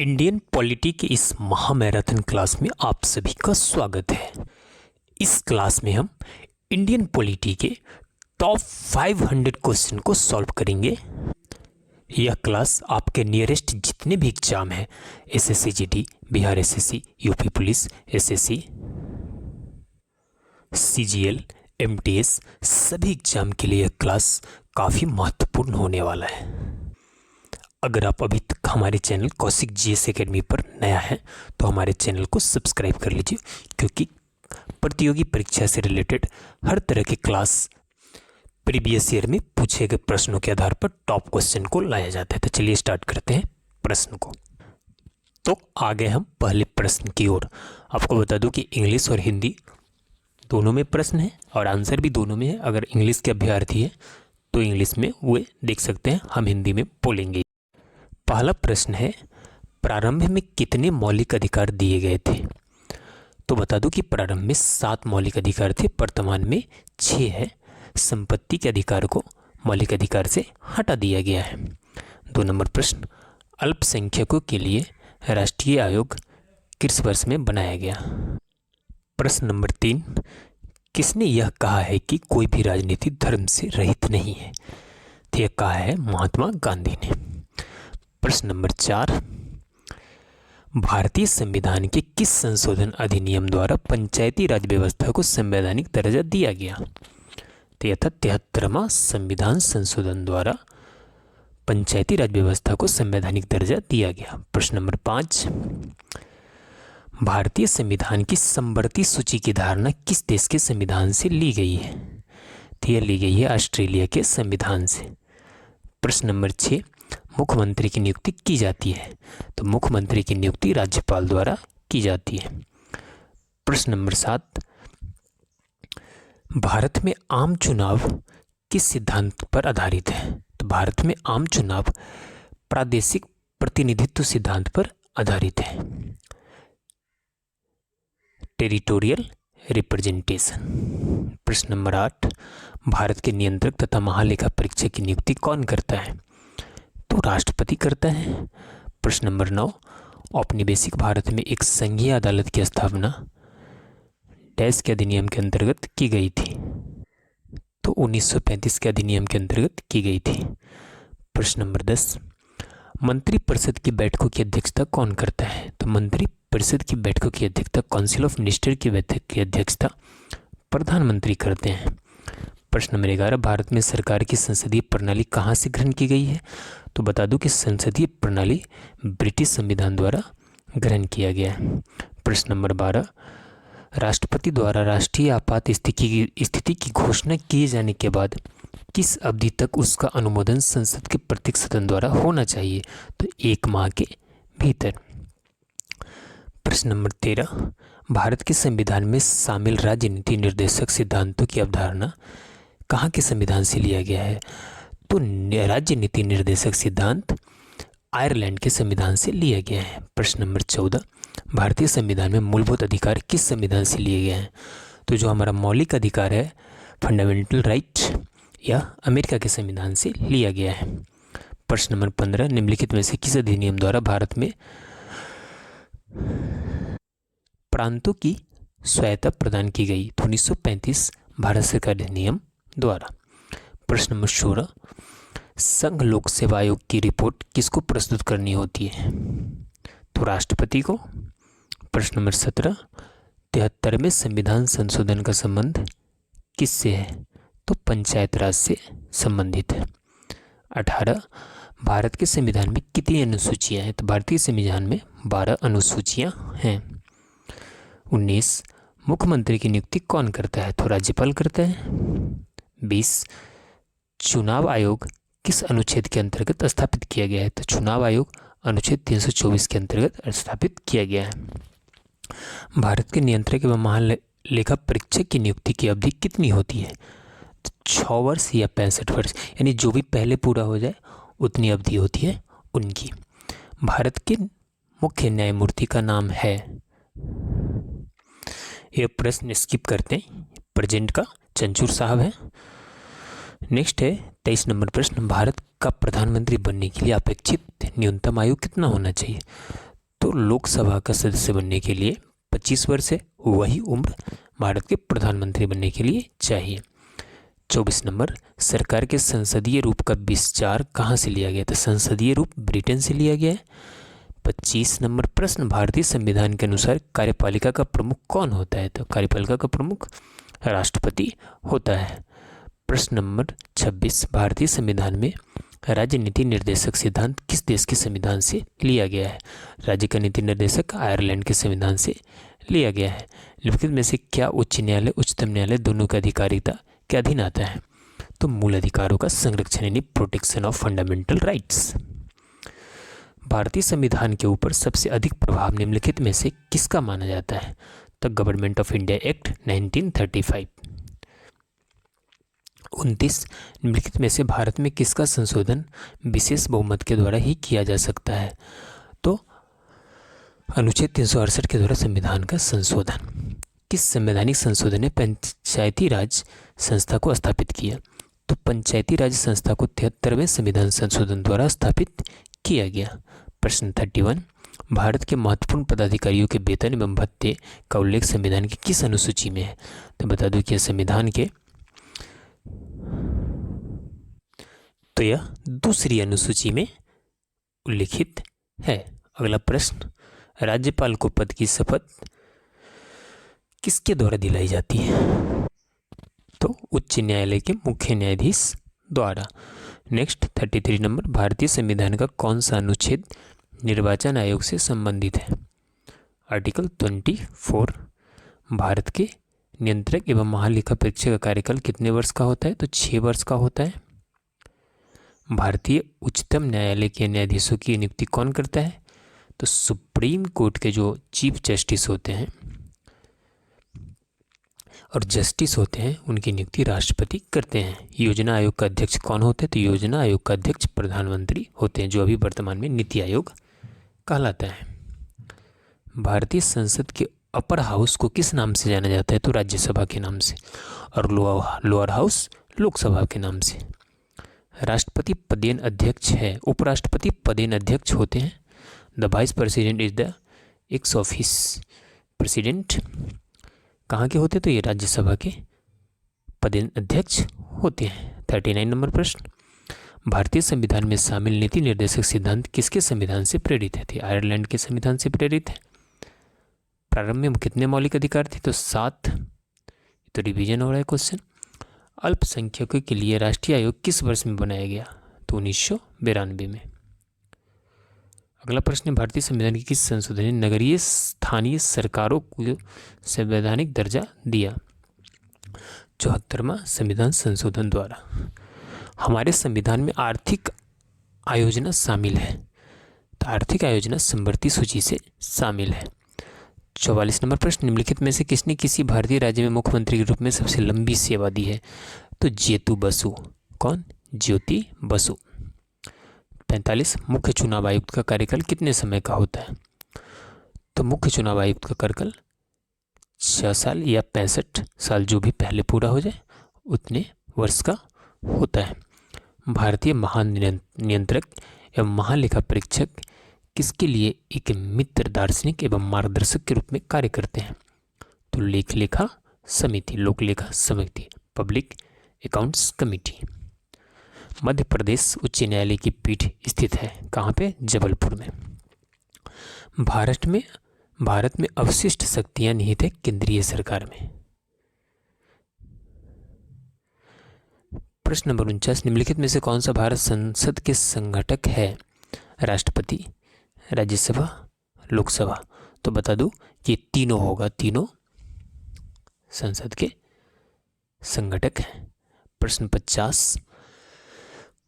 Indian polity के इस महामैराथन class में आप सभी का स्वागत है। इस क्लास में हम इंडियन पॉलिटी के टॉप 500 क्वेश्चन को सॉल्व करेंगे। यह क्लास आपके नियरेस्ट जितने भी एग्जाम हैं, SSC GD, Bihar SSC, UP police, SSC, CGL, MTS, सभी एग्जाम के लिए यह क्लास काफ़ी महत्वपूर्ण होने वाला है। अगर आप अभी तक हमारे चैनल कौशिक जीएस एकेडमी पर नया है तो हमारे चैनल को सब्सक्राइब कर लीजिए, क्योंकि प्रतियोगी परीक्षा से रिलेटेड हर तरह के क्लास प्रीवियस ईयर में पूछे गए प्रश्नों के आधार पर टॉप क्वेश्चन को लाया जाता है। तो चलिए स्टार्ट करते हैं प्रश्न को। तो आगे हम पहले प्रश्न की ओर। आपको बता दूं कि इंग्लिश और हिंदी दोनों में प्रश्न है और आंसर भी दोनों में है। अगर इंग्लिश के अभ्यर्थी है तो इंग्लिश में वे देख सकते हैं, हम हिंदी में बोलेंगे। पहला प्रश्न है, प्रारंभ में कितने मौलिक अधिकार दिए गए थे? तो बता दूं कि प्रारंभ में 7 मौलिक अधिकार थे, वर्तमान में 6 है। संपत्ति के अधिकार को मौलिक अधिकार से हटा दिया गया है। 2 नंबर प्रश्न, अल्पसंख्यकों के लिए राष्ट्रीय आयोग किस वर्ष में बनाया गया? प्रश्न नंबर 3, किसने यह कहा है कि कोई भी राजनीति धर्म से रहित नहीं है? तो यह कहा है महात्मा गांधी ने। प्रश्न नंबर 4, भारतीय संविधान के किस संशोधन अधिनियम द्वारा पंचायती राज व्यवस्था को संवैधानिक दर्जा दिया गया? तो यह था 73वां संविधान संशोधन द्वारा पंचायती राज व्यवस्था को संवैधानिक दर्जा दिया गया। प्रश्न नंबर 5, भारतीय संविधान की समवर्ती सूची की धारणा किस देश के संविधान से ली गई है? तो यह ली गई है ऑस्ट्रेलिया के संविधान से। प्रश्न नंबर 6, मुख्यमंत्री की नियुक्ति की जाती है? तो मुख्यमंत्री की नियुक्ति राज्यपाल द्वारा की जाती है। प्रश्न नंबर 7, भारत में आम चुनाव किस सिद्धांत पर आधारित है? तो भारत में आम चुनाव प्रादेशिक प्रतिनिधित्व सिद्धांत पर आधारित है, टेरिटोरियल रिप्रेजेंटेशन। प्रश्न नंबर 8, भारत के नियंत्रक तथा महालेखा परीक्षक की नियुक्ति कौन करता है? तो राष्ट्रपति करता है। प्रश्न नंबर 9, औपनिवेशिक भारत में एक संघीय अदालत की स्थापना डैश के अधिनियम के अंतर्गत की गई थी? तो 1935 के अधिनियम के अंतर्गत की गई थी। प्रश्न नंबर 10, मंत्रिपरिषद की बैठकों की अध्यक्षता कौन करता है? तो मंत्रिपरिषद की बैठकों की अध्यक्षता, काउंसिल ऑफ मिनिस्टर की बैठक की अध्यक्षता प्रधानमंत्री करते हैं। प्रश्न नंबर 11, भारत में सरकार की संसदीय प्रणाली कहाँ से ग्रहण की गई है? तो बता दूं कि संसदीय प्रणाली ब्रिटिश संविधान द्वारा ग्रहण किया गया है। प्रश्न नंबर 12, राष्ट्रपति द्वारा राष्ट्रीय आपात स्थिति की घोषणा किए जाने के बाद किस अवधि तक उसका अनुमोदन संसद के प्रत्येक सदन द्वारा होना चाहिए? तो 1 माह के भीतर। प्रश्न नंबर 13, भारत के संविधान में शामिल राज्य नीति निर्देशक सिद्धांतों की अवधारणा कहाँ के संविधान से लिया गया है? तो राज्य नीति निर्देशक सिद्धांत आयरलैंड के संविधान से लिया गया है। प्रश्न नंबर 14, भारतीय संविधान में मूलभूत अधिकार किस संविधान से लिए गए हैं? तो जो हमारा मौलिक अधिकार है, फंडामेंटल राइट, यह अमेरिका के संविधान से लिया गया है। प्रश्न नंबर 15, निम्नलिखित में से किस अधिनियम द्वारा भारत में प्रांतों की स्वायत्तता प्रदान की गई? तो 1935 भारत सरकार अधिनियम द्वारा। प्रश्न नंबर 16, संघ लोक सेवा आयोग की रिपोर्ट किसको प्रस्तुत करनी होती है? तो राष्ट्रपति को। प्रश्न नंबर 17, 73वें संविधान संशोधन का संबंध किससे है? तो पंचायत राज से संबंधित है। 18, भारत के संविधान में कितनी अनुसूचियां हैं? तो भारतीय संविधान में 12 अनुसूचियां हैं। 19, मुख्यमंत्री की नियुक्ति कौन करता है? तो राज्यपाल करता है। 20, चुनाव आयोग किस अनुच्छेद के अंतर्गत स्थापित किया गया है? तो चुनाव आयोग अनुच्छेद 324 के अंतर्गत स्थापित किया गया है। भारत के नियंत्रक एवं महालेखा परीक्षक की नियुक्ति की अवधि कितनी होती है? तो 6 वर्ष या 65 वर्ष, यानी जो भी पहले पूरा हो जाए उतनी अवधि होती है उनकी। भारत के मुख्य न्यायमूर्ति का नाम है, यह प्रश्न स्किप करते हैं, प्रेजेंट का चंचूर साहब है। नेक्स्ट है 23 नंबर प्रश्न, भारत का प्रधानमंत्री बनने के लिए अपेक्षित न्यूनतम आयु कितना होना चाहिए? तो लोकसभा का सदस्य बनने के लिए 25 वर्ष है, वही उम्र भारत के प्रधानमंत्री बनने के लिए चाहिए। 24 नंबर, सरकार के संसदीय रूप का विस्तार कहाँ से लिया गया था? संसदीय रूप ब्रिटेन से लिया गया है। 25 नंबर प्रश्न, भारतीय संविधान के अनुसार कार्यपालिका का प्रमुख कौन होता है? तो कार्यपालिका का प्रमुख राष्ट्रपति होता है। प्रश्न नंबर 26, भारतीय संविधान में राज्य नीति निर्देशक सिद्धांत किस देश के संविधान से लिया गया है? राज्य का नीति निर्देशक आयरलैंड के संविधान से लिया गया है। निम्नलिखित में से क्या उच्च न्यायालय उच्चतम न्यायालय दोनों की अधिकारिता के अधीन आता है? तो मूल अधिकारों का संरक्षण यानी प्रोटेक्शन ऑफ फंडामेंटल राइट्स। भारतीय संविधान के ऊपर सबसे अधिक प्रभाव निम्नलिखित में से किसका माना जाता है? तो गवर्नमेंट ऑफ इंडिया एक्ट 1935। 29, निम्नलिखित में से भारत में किसका संशोधन विशेष बहुमत के द्वारा ही किया जा सकता है? तो अनुच्छेद 368 के द्वारा संविधान का संशोधन। किस संवैधानिक संशोधन ने पंचायती राज संस्था को स्थापित किया? तो पंचायती राज संस्था को 73वें संविधान संशोधन द्वारा स्थापित किया गया। प्रश्न 31, भारत के महत्वपूर्ण पदाधिकारियों के वेतन एवं भत्ते का उल्लेख संविधान की किस अनुसूची में है? तो बता दूं कि संविधान के तो यह दूसरी अनुसूची में उल्लिखित है। अगला प्रश्न, राज्यपाल को पद की शपथ किसके द्वारा दिलाई जाती है? तो उच्च न्यायालय के मुख्य न्यायाधीश द्वारा। नेक्स्ट 33 नंबर, भारतीय संविधान का कौन सा अनुच्छेद निर्वाचन आयोग से संबंधित है? आर्टिकल 24। भारत के नियंत्रक एवं महालेखा परीक्षक का कार्यकाल कितने वर्ष का होता है? तो 6 वर्ष का होता है। भारतीय उच्चतम न्यायालय के न्यायाधीशों की नियुक्ति कौन करता है? तो सुप्रीम कोर्ट के जो चीफ जस्टिस होते हैं और जस्टिस होते हैं उनकी नियुक्ति राष्ट्रपति करते हैं। योजना आयोग का अध्यक्ष कौन होते हैं? तो योजना आयोग का अध्यक्ष प्रधानमंत्री होते हैं, जो अभी वर्तमान में नीति आयोग कहलाता है। भारतीय संसद के अपर हाउस को किस नाम से जाना जाता है? तो राज्यसभा के नाम से, और लोअर हाउस लोकसभा के नाम से। राष्ट्रपति पदेन अध्यक्ष है, उपराष्ट्रपति पदेन अध्यक्ष होते हैं। The vice president is the x office president कहाँ के होते? तो ये राज्यसभा के पदेन अध्यक्ष होते हैं। 39 नंबर प्रश्न, भारतीय संविधान में शामिल नीति निर्देशक सिद्धांत किसके संविधान से प्रेरित है? आयरलैंड के संविधान से प्रेरित है। प्रारंभ में कितने मौलिक अधिकार थे? तो 7। तो रिवीजन हो रहा है क्वेश्चन। अल्पसंख्यकों के लिए राष्ट्रीय आयोग किस वर्ष में बनाया गया? तो 1992 में। अगला प्रश्न है, भारतीय संविधान की किस संशोधन ने नगरीय स्थानीय सरकारों को संवैधानिक दर्जा दिया? 74वां संविधान संशोधन द्वारा। हमारे संविधान में आर्थिक आयोजना शामिल है, तो आर्थिक आयोजना समवर्ती सूची से शामिल है। 44 नंबर प्रश्न, निम्नलिखित में से किसने किसी भारतीय राज्य में मुख्यमंत्री के रूप में सबसे लंबी सेवा दी है? तो ज्योति बसु। कौन? ज्योति बसु। 45, मुख्य चुनाव आयुक्त का कार्यकाल कितने समय का होता है? तो मुख्य चुनाव आयुक्त का कार्यकाल 6 साल या 65 साल, जो भी पहले पूरा हो जाए उतने वर्ष का होता है। भारतीय महानियंत्रक एवं महालेखा परीक्षक किसके लिए एक मित्र दार्शनिक एवं मार्गदर्शक के रूप में कार्य करते हैं? तो लेखा समिति, लोक लेखा समिति, public accounts committee. Madhya Pradesh उच्च न्यायालय की पीठ स्थित है कहाँ पे? जबलपुर में। भारत में अवशिष्ट शक्तियां निहित है केंद्रीय सरकार में। प्रश्न नंबर 49, निम्नलिखित में से कौन सा भारत संसद के संघटक है? राष्ट्रपति, राज्यसभा, लोकसभा। तो बता दूं कि तीनों होगा, तीनों संसद के संघटक हैं। प्रश्न 50,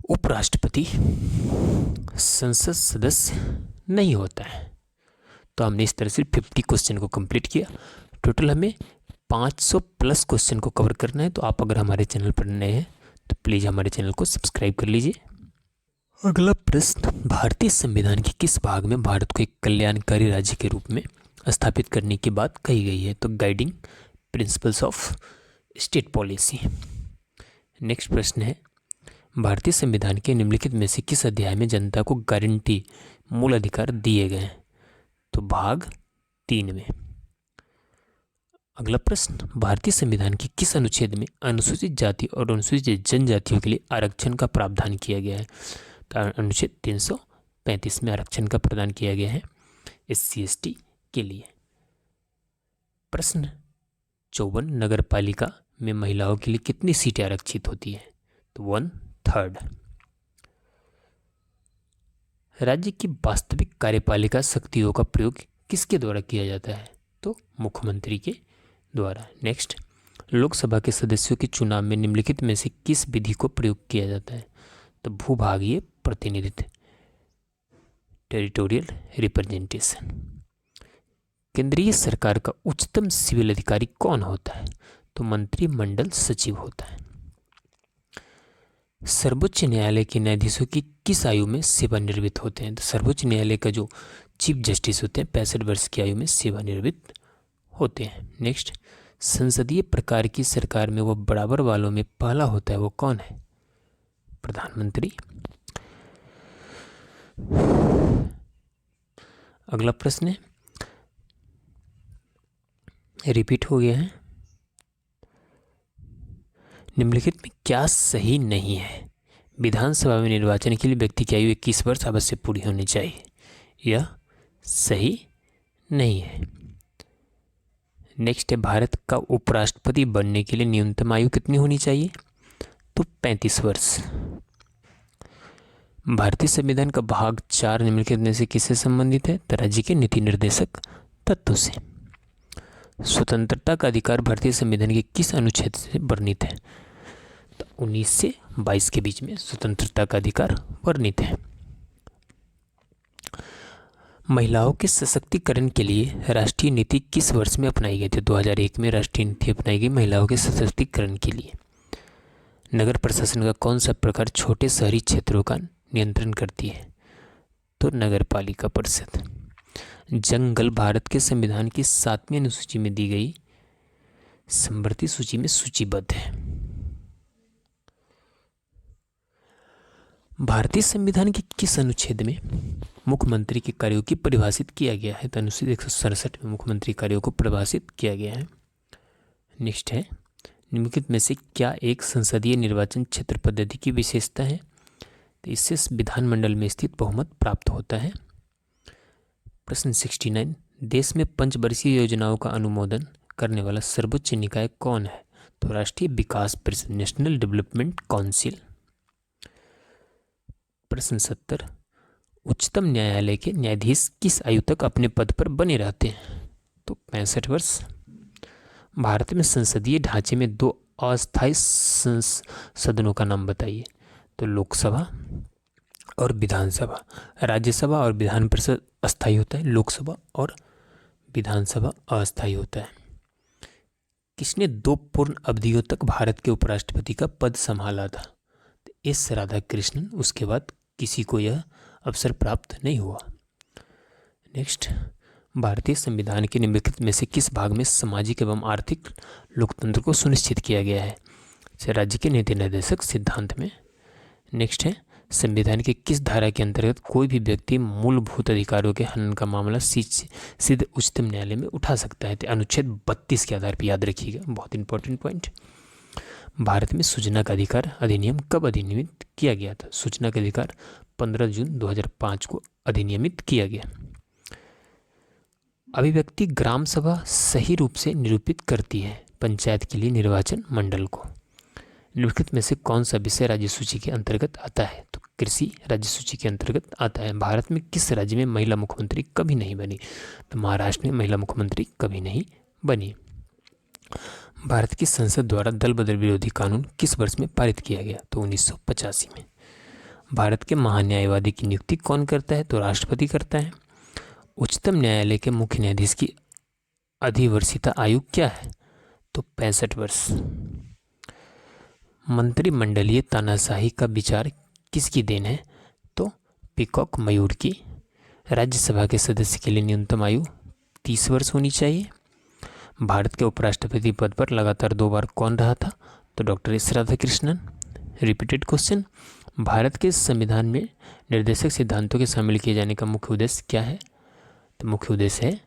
उपराष्ट्रपति संसद सदस्य नहीं होता है। तो हमने इस तरह से 50 क्वेश्चन को कंप्लीट किया। टोटल हमें 500 प्लस क्वेश्चन को कवर करना है। तो आप अगर हमारे चैनल पर नए हैं तो प्लीज़ हमारे चैनल को सब्सक्राइब कर लीजिए। अगला प्रश्न, भारतीय संविधान के किस भाग में भारत को एक कल्याणकारी राज्य के रूप में स्थापित करने की बात कही गई है? तो guiding principles of state policy. Next प्रश्न है, भारतीय संविधान के निम्नलिखित में से किस अध्याय में जनता को गारंटी मूल अधिकार दिए गए हैं? तो भाग 3 में। अगला प्रश्न, भारतीय संविधान के किस अनुच्छेद में अनुसूचित जाति और अनुसूचित जनजातियों के लिए आरक्षण का प्रावधान किया गया है? तो अनुच्छेद 335 में आरक्षण का प्रदान किया गया है SC/ST के लिए। प्रश्न 54, नगर पालिका में महिलाओं के लिए कितनी सीटें आरक्षित होती है? तो 1/3। राज्य की वास्तविक कार्यपालिका शक्तियों का प्रयोग किसके द्वारा किया जाता है? तो मुख्यमंत्री के द्वारा। नेक्स्ट, लोकसभा के सदस्यों के चुनाव में निम्नलिखित में से किस विधि को प्रयोग किया जाता है? तो भूभागीय प्रतिनिधित्व, टेरिटोरियल रिप्रेजेंटेशन। केंद्रीय सरकार का उच्चतम सिविल अधिकारी कौन होता है? तो मंत्रिमंडल सचिव होता है। सर्वोच्च न्यायालय के न्यायाधीशों की किस आयु में सेवानिवृत्त होते हैं? तो सर्वोच्च न्यायालय का जो चीफ जस्टिस होते हैं 65 वर्ष की आयु में सेवानिवृत्त होते हैं। नेक्स्ट, संसदीय प्रकार की सरकार में वो बराबर वालों में पहला होता है, वो कौन है? प्रधानमंत्री। अगला प्रश्न है, रिपीट हो गया है, निम्नलिखित में क्या सही नहीं है? विधानसभा में निर्वाचन के लिए व्यक्ति की आयु 21 वर्ष अवश्य पूरी होनी चाहिए, यह सही नहीं है। नेक्स्ट है, भारत का उपराष्ट्रपति बनने के लिए न्यूनतम आयु कितनी होनी चाहिए? तो 35 वर्ष। भारतीय संविधान का भाग 4 निम्नलिखित में से किससे संबंधित है? तो राज्य के नीति निर्देशक तत्व से। स्वतंत्रता का अधिकार भारतीय संविधान के किस अनुच्छेद से वर्णित है? तो 19 से 22 के बीच में स्वतंत्रता का अधिकार वर्णित है। महिलाओं के सशक्तिकरण के लिए राष्ट्रीय नीति किस वर्ष में अपनाई गई थी? 2001 में राष्ट्रीय नीति अपनाई गई महिलाओं के सशक्तिकरण के लिए। नगर प्रशासन का कौन सा प्रकार छोटे शहरी क्षेत्रों का नियंत्रण करती है? तो नगर पालिका परिषद। जंगल भारत के संविधान की 7वीं अनुसूची में दी गई समवर्ती सूची में सूचीबद्ध है। भारतीय संविधान के किस अनुच्छेद में मुख्यमंत्री के कार्यों की परिभाषित किया गया है? तो अनुच्छेद 167 में मुख्यमंत्री कार्यों को परिभाषित किया गया है। नेक्स्ट है, निम्नलिखित में से क्या एक संसदीय निर्वाचन क्षेत्र पद्धति की विशेषता है? तो इससे विधानमंडल में स्थित बहुमत प्राप्त होता है। प्रश्न 69, देश में पंचवर्षीय योजनाओं का अनुमोदन करने वाला सर्वोच्च निकाय कौन है? तो राष्ट्रीय विकास परिषद, नेशनल डेवलपमेंट काउंसिल। प्रश्न 70, उच्चतम न्यायालय के न्यायाधीश किस आयु तक अपने पद पर बने रहते हैं? तो 65 वर्ष। भारत में संसदीय ढांचे में 2 अस्थायी सदनों का नाम बताइए। तो लोकसभा और विधानसभा। राज्यसभा और विधान परिषद अस्थायी होता है, लोकसभा और विधानसभा अस्थायी होता है। किसने 2 पूर्ण अवधियों तक भारत के उपराष्ट्रपति का पद संभाला था? तो एस राधाकृष्णन। उसके बाद किसी को यह अवसर प्राप्त नहीं हुआ। नेक्स्ट, भारतीय संविधान के निम्नलिखित में से किस भाग में सामाजिक एवं आर्थिक लोकतंत्र को सुनिश्चित किया गया है? राज्य के नीति निर्देशक सिद्धांत में। नेक्स्ट है, संविधान के किस धारा के अंतर्गत कोई भी व्यक्ति मूलभूत अधिकारों के हनन का मामला सीधे उच्चतम न्यायालय में उठा सकता है? तो अनुच्छेद 32 के आधार पर, याद रखिएगा, बहुत इंपॉर्टेंट पॉइंट। भारत में सूचना का अधिकार अधिनियम कब अधिनियमित किया गया था? सूचना का अधिकार 15 जून 2005 को अधिनियमित किया गया। अभिव्यक्ति ग्राम सभा सही रूप से निरूपित करती है पंचायत के लिए निर्वाचन मंडल को। निम्नलिखित में से कौन सा विषय राज्य सूची के अंतर्गत आता है? तो कृषि राज्य सूची के अंतर्गत आता है। भारत में किस राज्य में महिला मुख्यमंत्री कभी नहीं बनी? तो महाराष्ट्र में महिला मुख्यमंत्री कभी नहीं बनी। भारत की संसद द्वारा दल बदल विरोधी कानून किस वर्ष में पारित किया गया? तो 1985 में। भारत के महान्यायवादी की नियुक्ति कौन करता है? तो राष्ट्रपति करता है। उच्चतम न्यायालय के मुख्य न्यायाधीश की अधिवर्षीयता आयु क्या है? तो 65 वर्ष। मंत्रिमंडलीय तानाशाही का विचार किसकी देन है? तो पीकॉक मयूर की। राज्यसभा के सदस्य के लिए न्यूनतम आयु 30 वर्ष होनी चाहिए। भारत के उपराष्ट्रपति पद पर लगातार 2 बार कौन रहा था? तो doctor S Radhakrishnan. Repeated question, Bharat के संविधान में निर्देशक सिद्धांतों के शामिल किए जाने का मुख्य उद्देश्य क्या है? तो मुख्य उद्देश्य है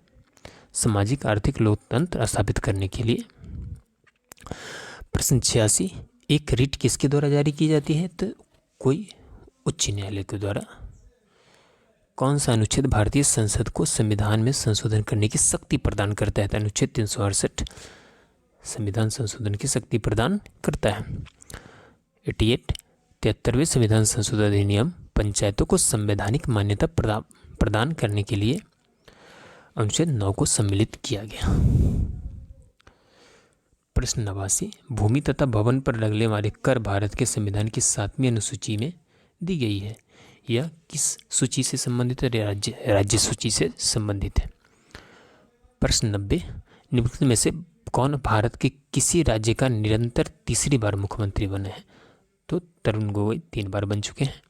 सामाजिक आर्थिक लोकतंत्र स्थापित करने के लिए। प्रश्न 86, एक रिट किसके द्वारा जारी की जाती है? तो कोई उच्च न्यायालय के द्वारा। कौन सा अनुच्छेद भारतीय संसद को संविधान में संशोधन करने की शक्ति प्रदान करता है? तो अनुच्छेद 368 संविधान संशोधन की शक्ति प्रदान करता है। 88, 73वें संविधान संशोधन अधिनियम पंचायतों को संवैधानिक मान्यता प्रदान करने के लिए अनुच्छेद 9 को सम्मिलित किया गया। प्रश्न 89, भूमि तथा भवन पर लगने वाले कर भारत के संविधान की 7वीं अनुसूची में दी गई है। यह किस सूची से संबंधित है? राज्य सूची से संबंधित है। प्रश्न 90, निम्नलिखित में से कौन भारत के किसी राज्य का निरंतर तीसरी बार मुख्यमंत्री बने हैं? तो तरुण गोगोई 3 बार बन चुके हैं।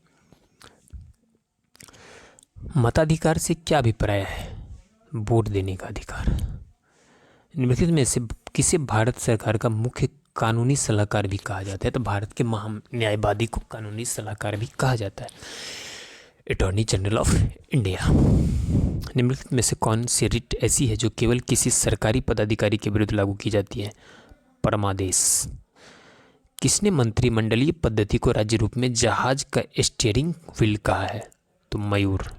मताधिकार से क्या अभिप्राय है? वोट देने का अधिकार। निम्नलिखित में से किसे भारत सरकार का मुख्य कानूनी सलाहकार भी कहा जाता है? तो भारत के महान्यायवादी को कानूनी सलाहकार भी कहा जाता है, अटॉर्नी जनरल ऑफ इंडिया। निम्नलिखित में से कौन सी रिट ऐसी है जो केवल किसी सरकारी पदाधिकारी के विरुद्ध लागू की जाती है? परमादेश। किसने मंत्रिमंडलीय पद्धति को राज्य रूप में जहाज का स्टीयरिंग व्हील कहा है? तो मयूर।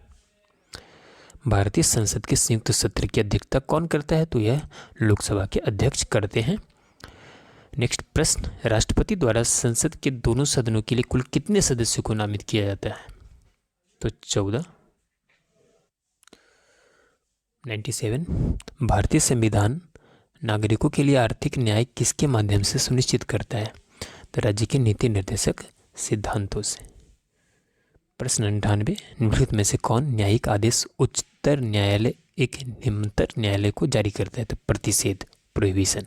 भारतीय संसद के संयुक्त सत्र की अध्यक्षता कौन करता है? तो यह लोकसभा के अध्यक्ष करते हैं। नेक्स्ट प्रश्न, राष्ट्रपति द्वारा संसद के दोनों सदनों के लिए कुल कितने सदस्यों को नामित किया जाता है? तो 14। 97, भारतीय संविधान नागरिकों के लिए आर्थिक न्याय किसके माध्यम से सुनिश्चित करता है? तो राज्य के नीति निर्देशक सिद्धांतों से। प्रश्न 98, निम्नलिखित में से कौन न्यायिक आदेश उच्चतर न्यायालय एक निम्नतर न्यायालय को जारी करता है? तो प्रतिषेध, प्रोहिबिशन।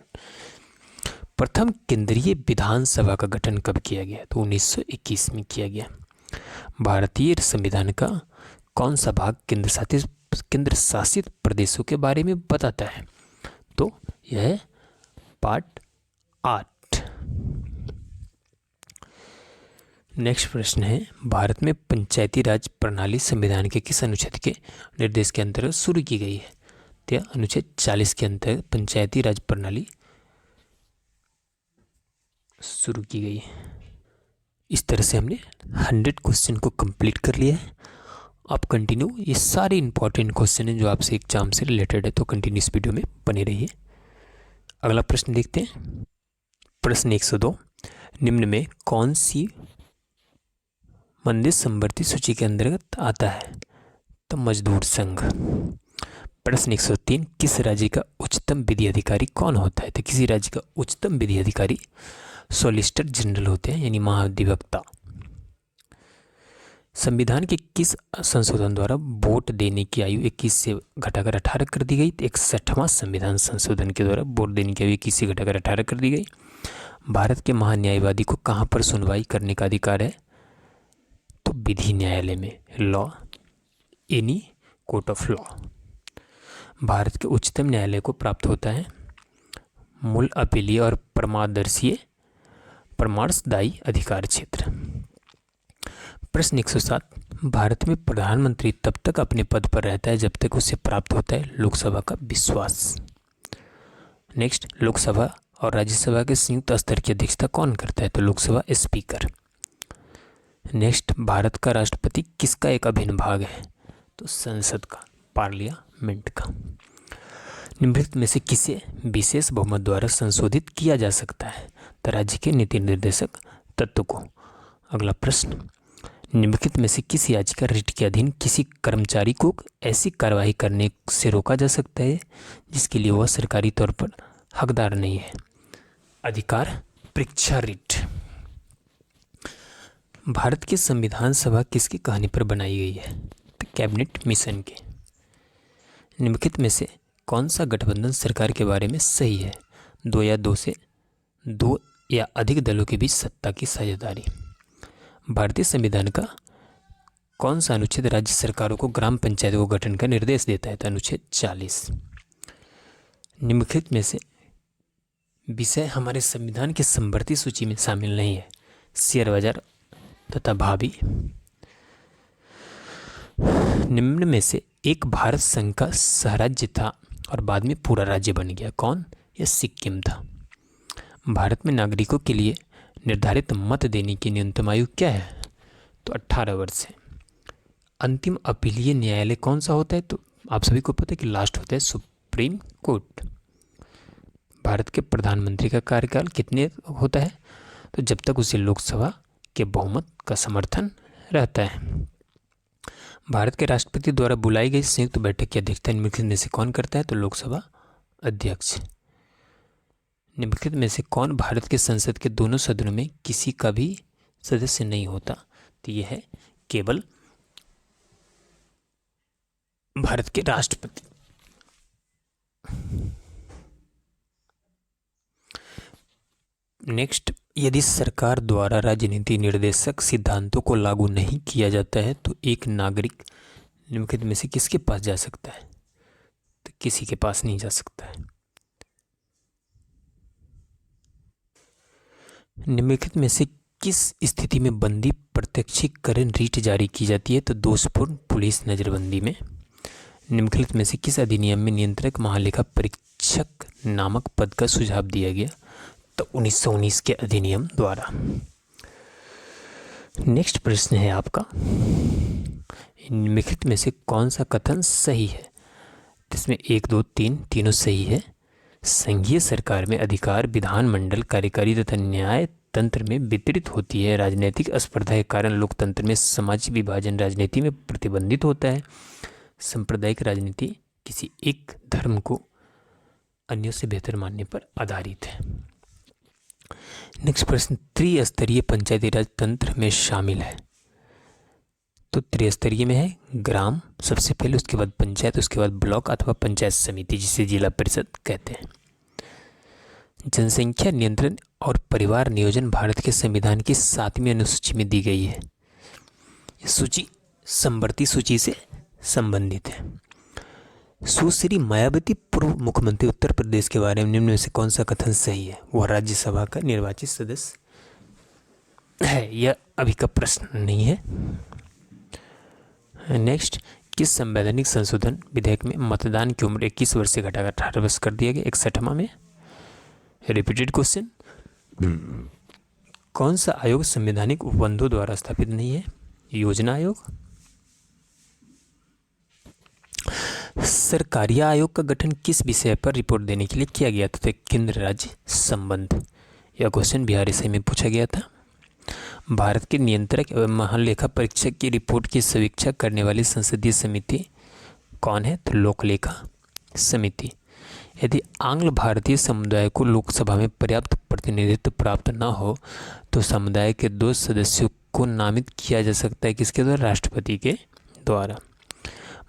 प्रथम केंद्रीय विधानसभा का गठन कब किया गया? तो 1921 में किया गया। भारतीय संविधान का कौन सा भाग केंद्र शासित प्रदेशों के बारे में बताता है? तो यह है पार्ट 8। नेक्स्ट प्रश्न है, भारत में पंचायती राज प्रणाली संविधान के किस अनुच्छेद के निर्देश के अंतर्गत शुरू की गई है? तो अनुच्छेद 40 के अंतर्गत पंचायती राज प्रणाली शुरू की गई है। इस तरह से हमने 100 क्वेश्चन को कंप्लीट कर लिया है। आप कंटिन्यू, ये सारे इंपॉर्टेंट क्वेश्चन हैं जो आपसे एग्जाम से रिलेटेड है, तो कंटिन्यू इस वीडियो में बने रहिए। अगला प्रश्न देखते हैं। प्रश्न 102, निम्न में कौन सी मंदिर संवर्ती सूची के अंतर्गत आता है? तो मजदूर संघ। प्रश्न 103, किस राज्य का उच्चतम विधि अधिकारी कौन होता है? तो किसी राज्य का उच्चतम विधि अधिकारी सॉलिसिटर जनरल होते हैं, यानी महाधिवक्ता। संविधान के किस संशोधन द्वारा वोट देने की आयु 21 से घटाकर 18 कर दी गई? 61वां संविधान संशोधन के द्वारा वोट देने की आयु 21 से घटाकर 18 कर दी गई। भारत के महान्यायवादी को कहाँ पर सुनवाई करने का अधिकार है? तो विधि न्यायालय में, law, any court of law. Bharat के उच्चतम न्यायालय को प्राप्त होता है मूल अपीलीय और परामर्शदायी अधिकार क्षेत्र। प्रश्न 107, भारत में प्रधानमंत्री तब तक अपने पद पर रहता है जब तक उसे प्राप्त होता है लोकसभा का विश्वास। नेक्स्ट, लोकसभा और राज्यसभा के संयुक्त स्तर की अध्यक्षता कौन करता है? तो लोकसभा स्पीकर। नेक्स्ट, भारत का राष्ट्रपति किसका एक अभिन्न भाग है? तो संसद का, पार्लियामेंट का। निम्नलिखित में से किसे विशेष बहुमत द्वारा संशोधित किया जा सकता है? तो राज्य के नीति निर्देशक तत्व को। अगला प्रश्न, निम्नलिखित में से किस याचिका रिट के अधीन किसी कर्मचारी को ऐसी कार्रवाई करने से रोका जा सकता है जिसके लिए वह सरकारी तौर पर हकदार नहीं है? अधिकार परीक्षा रिट। भारत की संविधान सभा किसकी कहानी पर बनाई गई है? तो कैबिनेट मिशन के। निम्नलिखित में से कौन सा गठबंधन सरकार के बारे में सही है? दो या अधिक दलों के बीच सत्ता की साझेदारी। भारतीय संविधान का कौन सा अनुच्छेद राज्य सरकारों को ग्राम पंचायतों को गठन का निर्देश देता है? तो अनुच्छेद 40। निम्नलिखित में से विषय हमारे संविधान की समवर्ती सूची में शामिल नहीं है? शेयर बाजार तथा भावी। निम्न में से एक भारत संघ का सहराज्य था और बाद में पूरा राज्य बन गया। कौन? यह सिक्किम था। भारत में नागरिकों के लिए निर्धारित मत देने की न्यूनतम आयु क्या है? तो 18 वर्ष है। अंतिम अपीलीय न्यायालय कौन सा होता है? तो आप सभी को पता है कि लास्ट होता है सुप्रीम कोर्ट। भारत के प्रधानमंत्री का कार्यकाल कितने होता है? तो जब तक उसे लोकसभा के बहुमत का समर्थन रहता है। भारत के राष्ट्रपति द्वारा बुलाई गई संयुक्त बैठक की अध्यक्षता निम्नलिखित में से कौन करता है? तो लोकसभा अध्यक्ष। निम्नलिखित में से कौन भारत के संसद के दोनों सदनों में किसी का भी सदस्य नहीं होता? तो यह है केवल भारत के राष्ट्रपति। नेक्स्ट, यदि सरकार द्वारा राजनीति निर्देशक सिद्धांतों को लागू नहीं किया जाता है तो एक नागरिक निम्नलिखित में से किसके पास जा सकता है? तो किसी के पास नहीं जा सकता है। निम्नलिखित में से किस स्थिति में बंदी प्रत्यक्षीकरण रीट जारी की जाती है? तो दोषपूर्ण पुलिस नजरबंदी में। निम्नलिखित में से किस अधिनियम में नियंत्रक महालेखा परीक्षक नामक पद का सुझाव दिया गया? तो 1919 के अधिनियम द्वारा। नेक्स्ट प्रश्न है आपका, निम्नलिखित में से कौन सा कथन सही है? जिसमें 1, 2, 3 तीनों सही है। संघीय सरकार में अधिकार विधानमंडल, कार्यकारी तथा न्याय तंत्र में वितरित होती है। राजनीतिक अस्पर्धा के कारण लोकतंत्र में सामाजिक विभाजन राजनीति में प्रतिबंधित होता है। सांप्रदायिक राजनीति किसी एक धर्म को अन्यों से बेहतर मानने पर आधारित है। नेक्स्ट प्रश्न, त्रिस्तरीय पंचायती राज तंत्र में शामिल है? तो त्रिस्तरीय में है ग्राम सबसे पहले, उसके बाद पंचायत, उसके बाद ब्लॉक अथवा पंचायत समिति जिसे जिला परिषद कहते हैं। जनसंख्या नियंत्रण और परिवार नियोजन भारत के संविधान की 7वीं अनुसूची में दी गई है। यह सूची समवर्ती सूची से संबंधित है। सुश्री मायावती पूर्व मुख्यमंत्री उत्तर प्रदेश के बारे में निम्न में से कौन सा कथन सही है? वह राज्यसभा का निर्वाचित सदस्य है। यह अभी का प्रश्न नहीं है। नेक्स्ट, किस संवैधानिक संशोधन विधेयक में मतदान की उम्र 21 वर्ष से घटाकर 18 वर्ष कर दिया गया? 61वां में। रिपीटेड क्वेश्चन, कौन सा आयोग संवैधानिक उपबंधों द्वारा स्थापित नहीं है? योजना आयोग। सरकारी आयोग का गठन किस विषय पर रिपोर्ट देने के लिए किया गया था? तो केंद्र राज्य संबंध। यह क्वेश्चन बिहार एसआई में पूछा गया था। भारत के नियंत्रक एवं महालेखा परीक्षक की रिपोर्ट की समीक्षा करने वाली संसदीय समिति कौन है? तो लोकलेखा समिति। यदि आंग्ल भारतीय समुदाय को लोकसभा में पर्याप्त प्रतिनिधित्व प्राप्त न हो तो समुदाय के 2 सदस्यों को नामित किया जा सकता है। किसके द्वारा? राष्ट्रपति के द्वारा।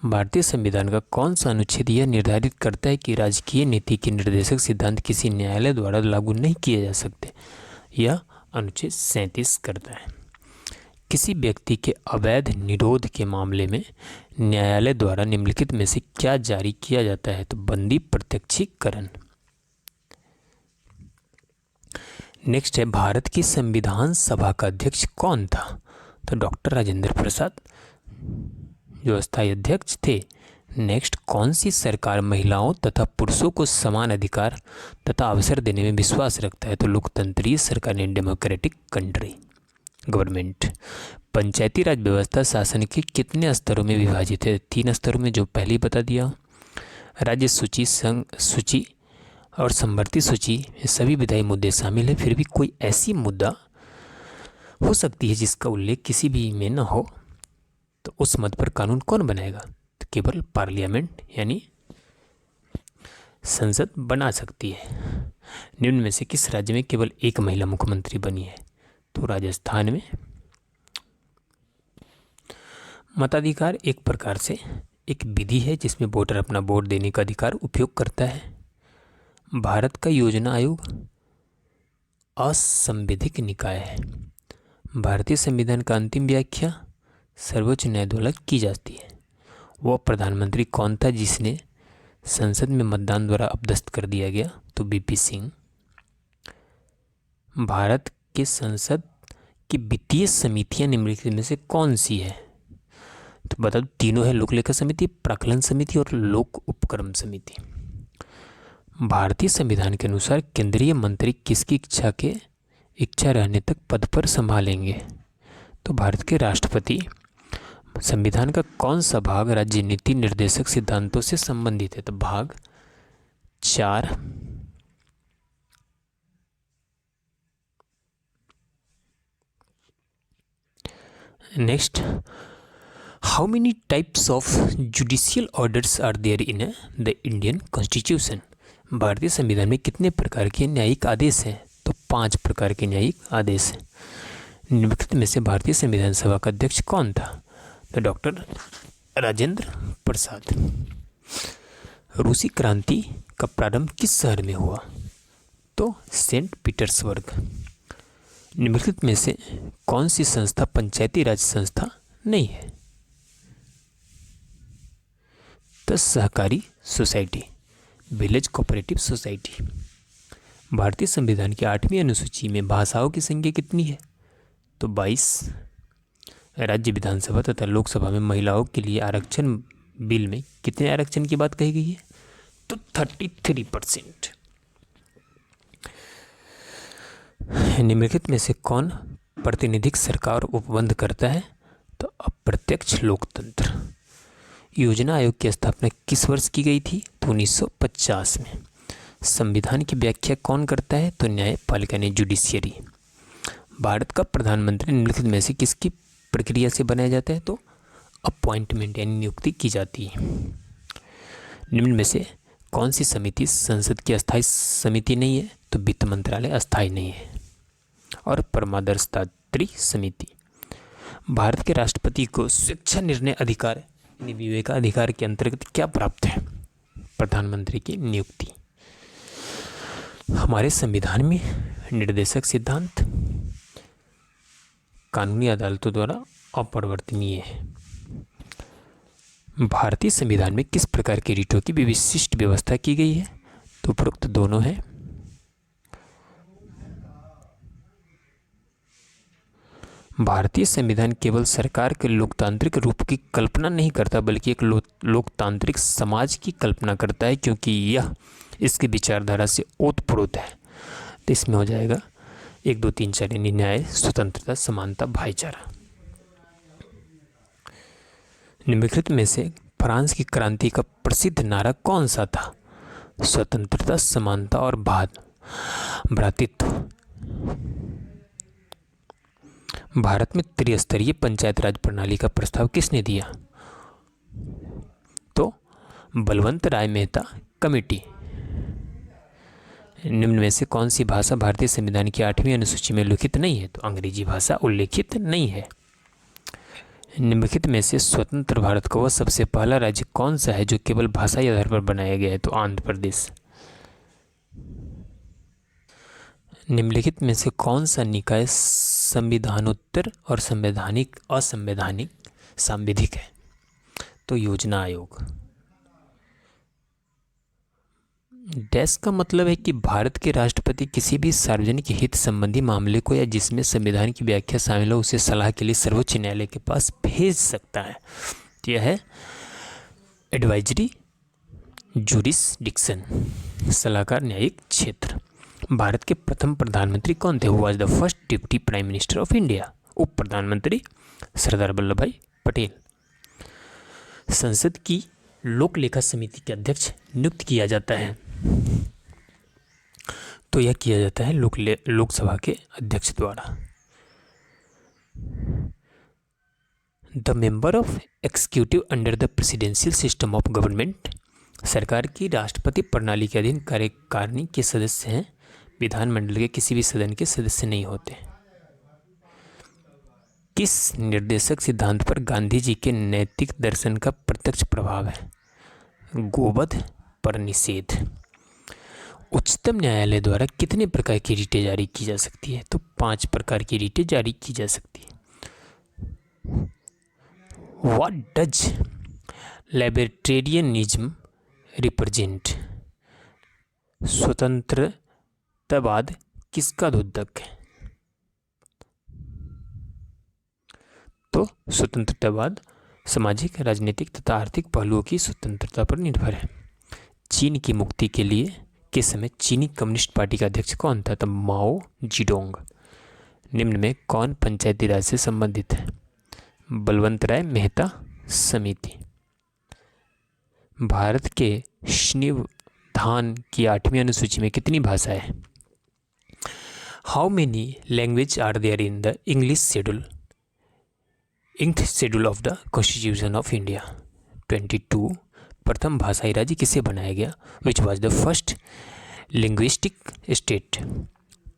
भारतीय संविधान का कौन सा अनुच्छेद यह निर्धारित करता है कि राजकीय नीति के निर्देशक सिद्धांत किसी न्यायालय द्वारा लागू नहीं किए जा सकते? यह अनुच्छेद 37 करता है। किसी व्यक्ति के अवैध निरोध के मामले में न्यायालय द्वारा निम्नलिखित में से क्या जारी किया जाता है? तो बंदी प्रत्यक्षीकरण। नेक्स्ट है, भारत की संविधान सभा का अध्यक्ष कौन था? तो डॉक्टर राजेंद्र प्रसाद जो अस्थायी अध्यक्ष थे। नेक्स्ट, कौन सी सरकार महिलाओं तथा पुरुषों को समान अधिकार तथा अवसर देने में विश्वास रखता है? तो लोकतंत्रीय सरकार इन डेमोक्रेटिक कंट्री गवर्नमेंट। पंचायती राज व्यवस्था शासन के कितने स्तरों में विभाजित है? 3 स्तरों में, जो पहले ही बता दिया। राज्य सूची, संघ सूची और समवर्ती सूची में सभी विधायी मुद्दे शामिल है। फिर भी कोई ऐसी मुद्दा हो सकती है जिसका उल्लेख किसी भी में न हो, तो उस मद पर कानून कौन बनाएगा? तो केवल पार्लियामेंट यानी संसद बना सकती है। निम्न में से किस राज्य में केवल एक महिला मुख्यमंत्री बनी है? तो राजस्थान में। मताधिकार एक प्रकार से एक विधि है जिसमें वोटर अपना वोट देने का अधिकार उपयोग करता है। भारत का योजना आयोग असंवैधानिक निकाय है। भारतीय संविधान का अंतिम व्याख्या सर्वोच्च न्यायालय द्वारा की जाती है। वह प्रधानमंत्री कौन था जिसने संसद में मतदान द्वारा अपदस्थ कर दिया गया? तो बीपी सिंह। भारत के संसद की वित्तीय समितियां निम्नलिखित में से कौन सी है? तो बता दो, तीनों है, लोक लेखा समिति, प्राक्कलन समिति और लोक उपक्रम समिति। भारतीय संविधान के अनुसार केंद्रीय मंत्री किसकी इच्छा रहने तक पद पर संभालेंगे? तो भारत के राष्ट्रपति। संविधान का कौन सा भाग राज्य नीति निर्देशक सिद्धांतों से संबंधित है? तो भाग 4। Next, how many types of judicial orders are there in the Indian constitution? भारतीय संविधान में कितने प्रकार के न्यायिक आदेश हैं? तो 5 प्रकार के न्यायिक आदेश हैं। निम्नलिखित में से भारतीय संविधान सभा का अध्यक्ष कौन था? तो डॉक्टर राजेंद्र प्रसाद। रूसी क्रांति का प्रारंभ किस शहर में हुआ? तो सेंट पीटर्सबर्ग। निम्नलिखित में से कौन सी संस्था पंचायती राज संस्था नहीं है? तो सहकारी सोसाइटी, विलेज कोऑपरेटिव सोसाइटी। भारतीय संविधान की 8वीं अनुसूची में भाषाओं की संख्या कितनी है? तो 22। राज्य विधानसभा तथा लोकसभा में महिलाओं के लिए आरक्षण बिल में कितने आरक्षण की बात कही गई है? तो 33%। निम्नलिखित में से कौन प्रातिनिधिक सरकार उपबंध करता है? तो अप्रत्यक्ष लोकतंत्र। योजना आयोग की स्थापना किस वर्ष की गई थी? तो 1950 में। संविधान की व्याख्या कौन करता है? तो न्यायपालिका ने, जुडिशियरी। भारत का प्रधानमंत्री निम्नलिखित में से किसकी प्रक्रिया से बनाया जाता है? तो अपॉइंटमेंट यानी नियुक्ति की जाती है। निम्न में से कौन सी समिति संसद की अस्थायी समिति नहीं है? तो वित्त मंत्रालय अस्थायी नहीं है। और परमादर्शता समिति। भारत के राष्ट्रपति को स्वेच्छा निर्णय अधिकार यानी विवेकाधिकार के अंतर्गत क्या प्राप्त है? प्रधानमंत्री की नियुक्ति। हमारे संविधान में निर्देशक सिद्धांत कानूनी अदालतों द्वारा अपरिवर्तनीय है। भारतीय संविधान में किस प्रकार की रीटों की विशिष्ट व्यवस्था की गई है? तो उपरोक्त दोनों है। भारतीय संविधान केवल सरकार के लोकतांत्रिक रूप की कल्पना नहीं करता, बल्कि एक लोकतांत्रिक समाज की कल्पना करता है, क्योंकि यह इसकी विचारधारा से ओतप्रोत है। तो इसमें हो जाएगा 1, 2, 3, 4 यानी न्याय, स्वतंत्रता, समानता, भाईचारा। निम्नलिखित में से फ्रांस की क्रांति का प्रसिद्ध नारा कौन सा था? स्वतंत्रता, समानता और भ्रातृत्व। भारत में त्रिस्तरीय पंचायत राज प्रणाली का प्रस्ताव किसने दिया? तो बलवंत राय मेहता कमेटी। निम्न में से कौन सी भाषा भारतीय संविधान की 8वीं अनुसूची में लिखित नहीं है? तो अंग्रेजी भाषा उल्लेखित नहीं है। निम्नलिखित में से स्वतंत्र भारत का वह सबसे पहला राज्य कौन सा है जो केवल भाषाई आधार पर बनाया गया है? तो आंध्र प्रदेश। निम्नलिखित में से कौन सा निकाय संविधानोत्तर और असंवैधानिक सांविधिक है? तो योजना आयोग। डैश का मतलब है कि भारत के राष्ट्रपति किसी भी सार्वजनिक हित संबंधी मामले को या जिसमें संविधान की व्याख्या शामिल हो उसे सलाह के लिए सर्वोच्च न्यायालय के पास भेज सकता है। तो यह है एडवाइजरी जुरिसडिक्शन, सलाहकार न्यायिक क्षेत्र। भारत के प्रथम प्रधानमंत्री कौन थे? Who was the first deputy prime minister of India? उप प्रधानमंत्री सरदार वल्लभ भाई पटेल। संसद की लोक लेखा समिति के अध्यक्ष नियुक्त किया जाता है, तो यह किया जाता है लोकसभा के अध्यक्ष द्वारा। The member of executive under the presidential system of government, सरकार की राष्ट्रपति प्रणाली के अधीन कार्यकारिणी के सदस्य हैं, विधानमंडल के किसी भी सदन के सदस्य नहीं होते। किस निर्देशक सिद्धांत पर गांधी जी के नैतिक दर्शन का प्रत्यक्ष प्रभाव है? गोवध पर निषेध। उच्चतम न्यायालय द्वारा कितने प्रकार की रीटें जारी की जा सकती है? तो 5 प्रकार की रीटें जारी की जा सकती है। What does libertarianism represent? स्वतंत्रतावाद किसका द्योतक है? तो स्वतंत्रतावाद सामाजिक, राजनीतिक तथा आर्थिक पहलुओं की स्वतंत्रता पर निर्भर है। चीन की मुक्ति के लिए के समय चीनी कम्युनिस्ट पार्टी का अध्यक्ष कौन था? तो माओ जीडोंग। निम्न में कौन पंचायती राज से संबंधित है? बलवंत राय मेहता समिति। भारत के संविधान की 8वीं अनुसूची में कितनी भाषाएं हैं? How many language are there in the English schedule of the constitution of India? 22। प्रथम भाषाई राज्य किसे बनाया गया? Which was the first linguistic state?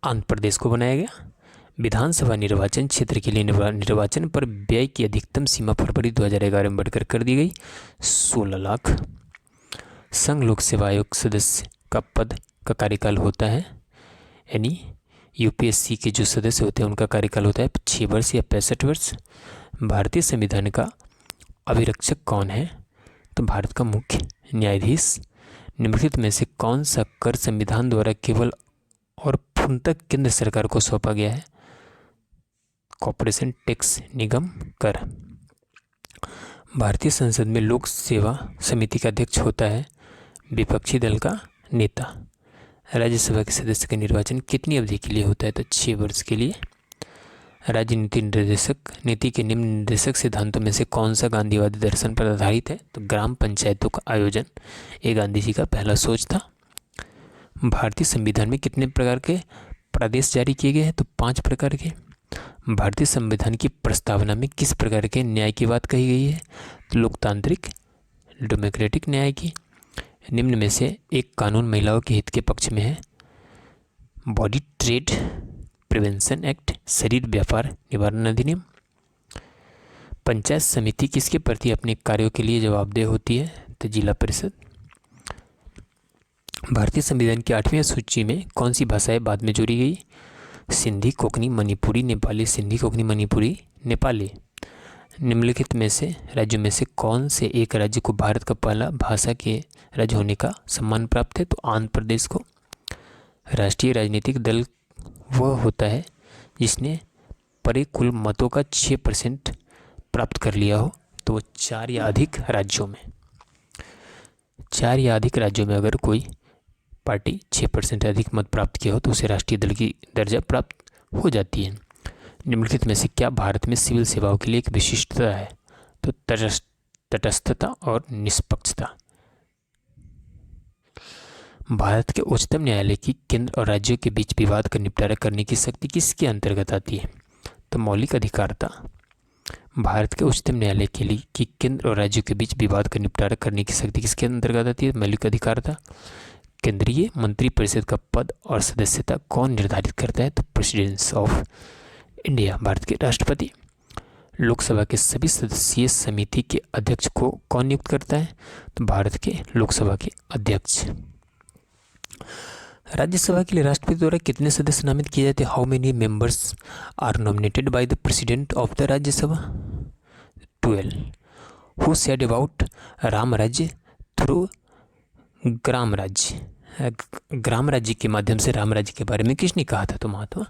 Andhra Pradesh को बनाया गया। विधानसभा निर्वाचन क्षेत्र के लिए निर्वाचन पर व्यय की अधिकतम सीमा फरवरी 2011 में बढ़कर कर दी गई 16 लाख। संघ लोक सेवा आयोग सदस्य का पद का कार्यकाल होता है, यानी यूपीएससी के जो सदस्य होते हैं उनका कार्यकाल होता है 6 वर्ष या 65 वर्ष। भारतीय संविधान का अभिरक्षक कौन है? तो भारत का मुख्य न्यायाधीश। निम्नलिखित में से कौन सा कर संविधान द्वारा केवल और पूर्णतः केंद्र सरकार को सौंपा गया है? कॉर्पोरेशन टैक्स, निगम कर। भारतीय संसद में लोक सेवा समिति का अध्यक्ष होता है विपक्षी दल का नेता। राज्यसभा के सदस्य का निर्वाचन कितनी अवधि के लिए होता है? तो 6 वर्ष के लिए। राज्य नीति के निम्न निर्देशक सिद्धांतों में से कौन सा गांधीवादी दर्शन पर आधारित है? तो ग्राम पंचायतों का आयोजन ये गांधी जी का पहला सोच था। भारतीय संविधान में कितने प्रकार के प्रदेश जारी किए गए हैं? तो 5 प्रकार के। भारतीय संविधान की प्रस्तावना में किस प्रकार के न्याय की बात कही गई है? तो लोकतांत्रिक, डेमोक्रेटिक न्याय की। निम्न में से एक कानून महिलाओं के हित के पक्ष में है? बॉडी ट्रेड प्रिवेंशन एक्ट, शरीर व्यापार निवारण अधिनियम। पंचायत समिति किसके प्रति अपने कार्यों के लिए जवाबदेह होती है? तो जिला परिषद। भारतीय संविधान की 8वीं सूची में कौन सी भाषाएं बाद में जोड़ी गई? सिंधी, कोंकणी, मणिपुरी, नेपाली। सिंधी, कोंकणी, मणिपुरी, नेपाली। निम्नलिखित में से राज्यों में से कौन से एक राज्य को भारत का पहला भाषा के राज्य होने का सम्मान प्राप्त है? तो आंध्र प्रदेश को। राष्ट्रीय राजनीतिक दल वह होता है जिसने परे कुल मतों का 6% प्राप्त कर लिया हो, तो वो 4 या अधिक राज्यों में अगर कोई पार्टी 6% अधिक मत प्राप्त किया हो तो उसे राष्ट्रीय दल की दर्जा प्राप्त हो जाती है। निम्नलिखित में से क्या भारत में सिविल सेवाओं के लिए एक विशिष्टता है? तो तटस्थता और निष्पक्षता। भारत के उच्चतम न्यायालय की केंद्र और राज्यों के बीच विवाद का निपटारा करने की शक्ति किसके अंतर्गत आती है? तो मौलिक अधिकारिता। भारत के उच्चतम न्यायालय के लिए कि केंद्र और राज्यों के बीच विवाद का निपटारा करने की शक्ति किसके अंतर्गत आती है? मौलिक अधिकारिता। केंद्रीय मंत्रिपरिषद का पद और सदस्यता कौन निर्धारित करता है? तो प्रेसिडेंट ऑफ इंडिया, भारत के राष्ट्रपति। लोकसभा के सभी सदस्यीय समिति के अध्यक्ष को कौन नियुक्त करता है? तो भारत के लोकसभा के अध्यक्ष। राज्यसभा के लिए राष्ट्रपति द्वारा कितने सदस्य नामित किए जाते हैं? How many members are nominated by the president of the Rajya Sabha? 12। Who said about Ram Rajya through ग्राम राज्य? ग्राम राज्य के माध्यम से राम राज्य के बारे में किसने कहा था? तो महात्मा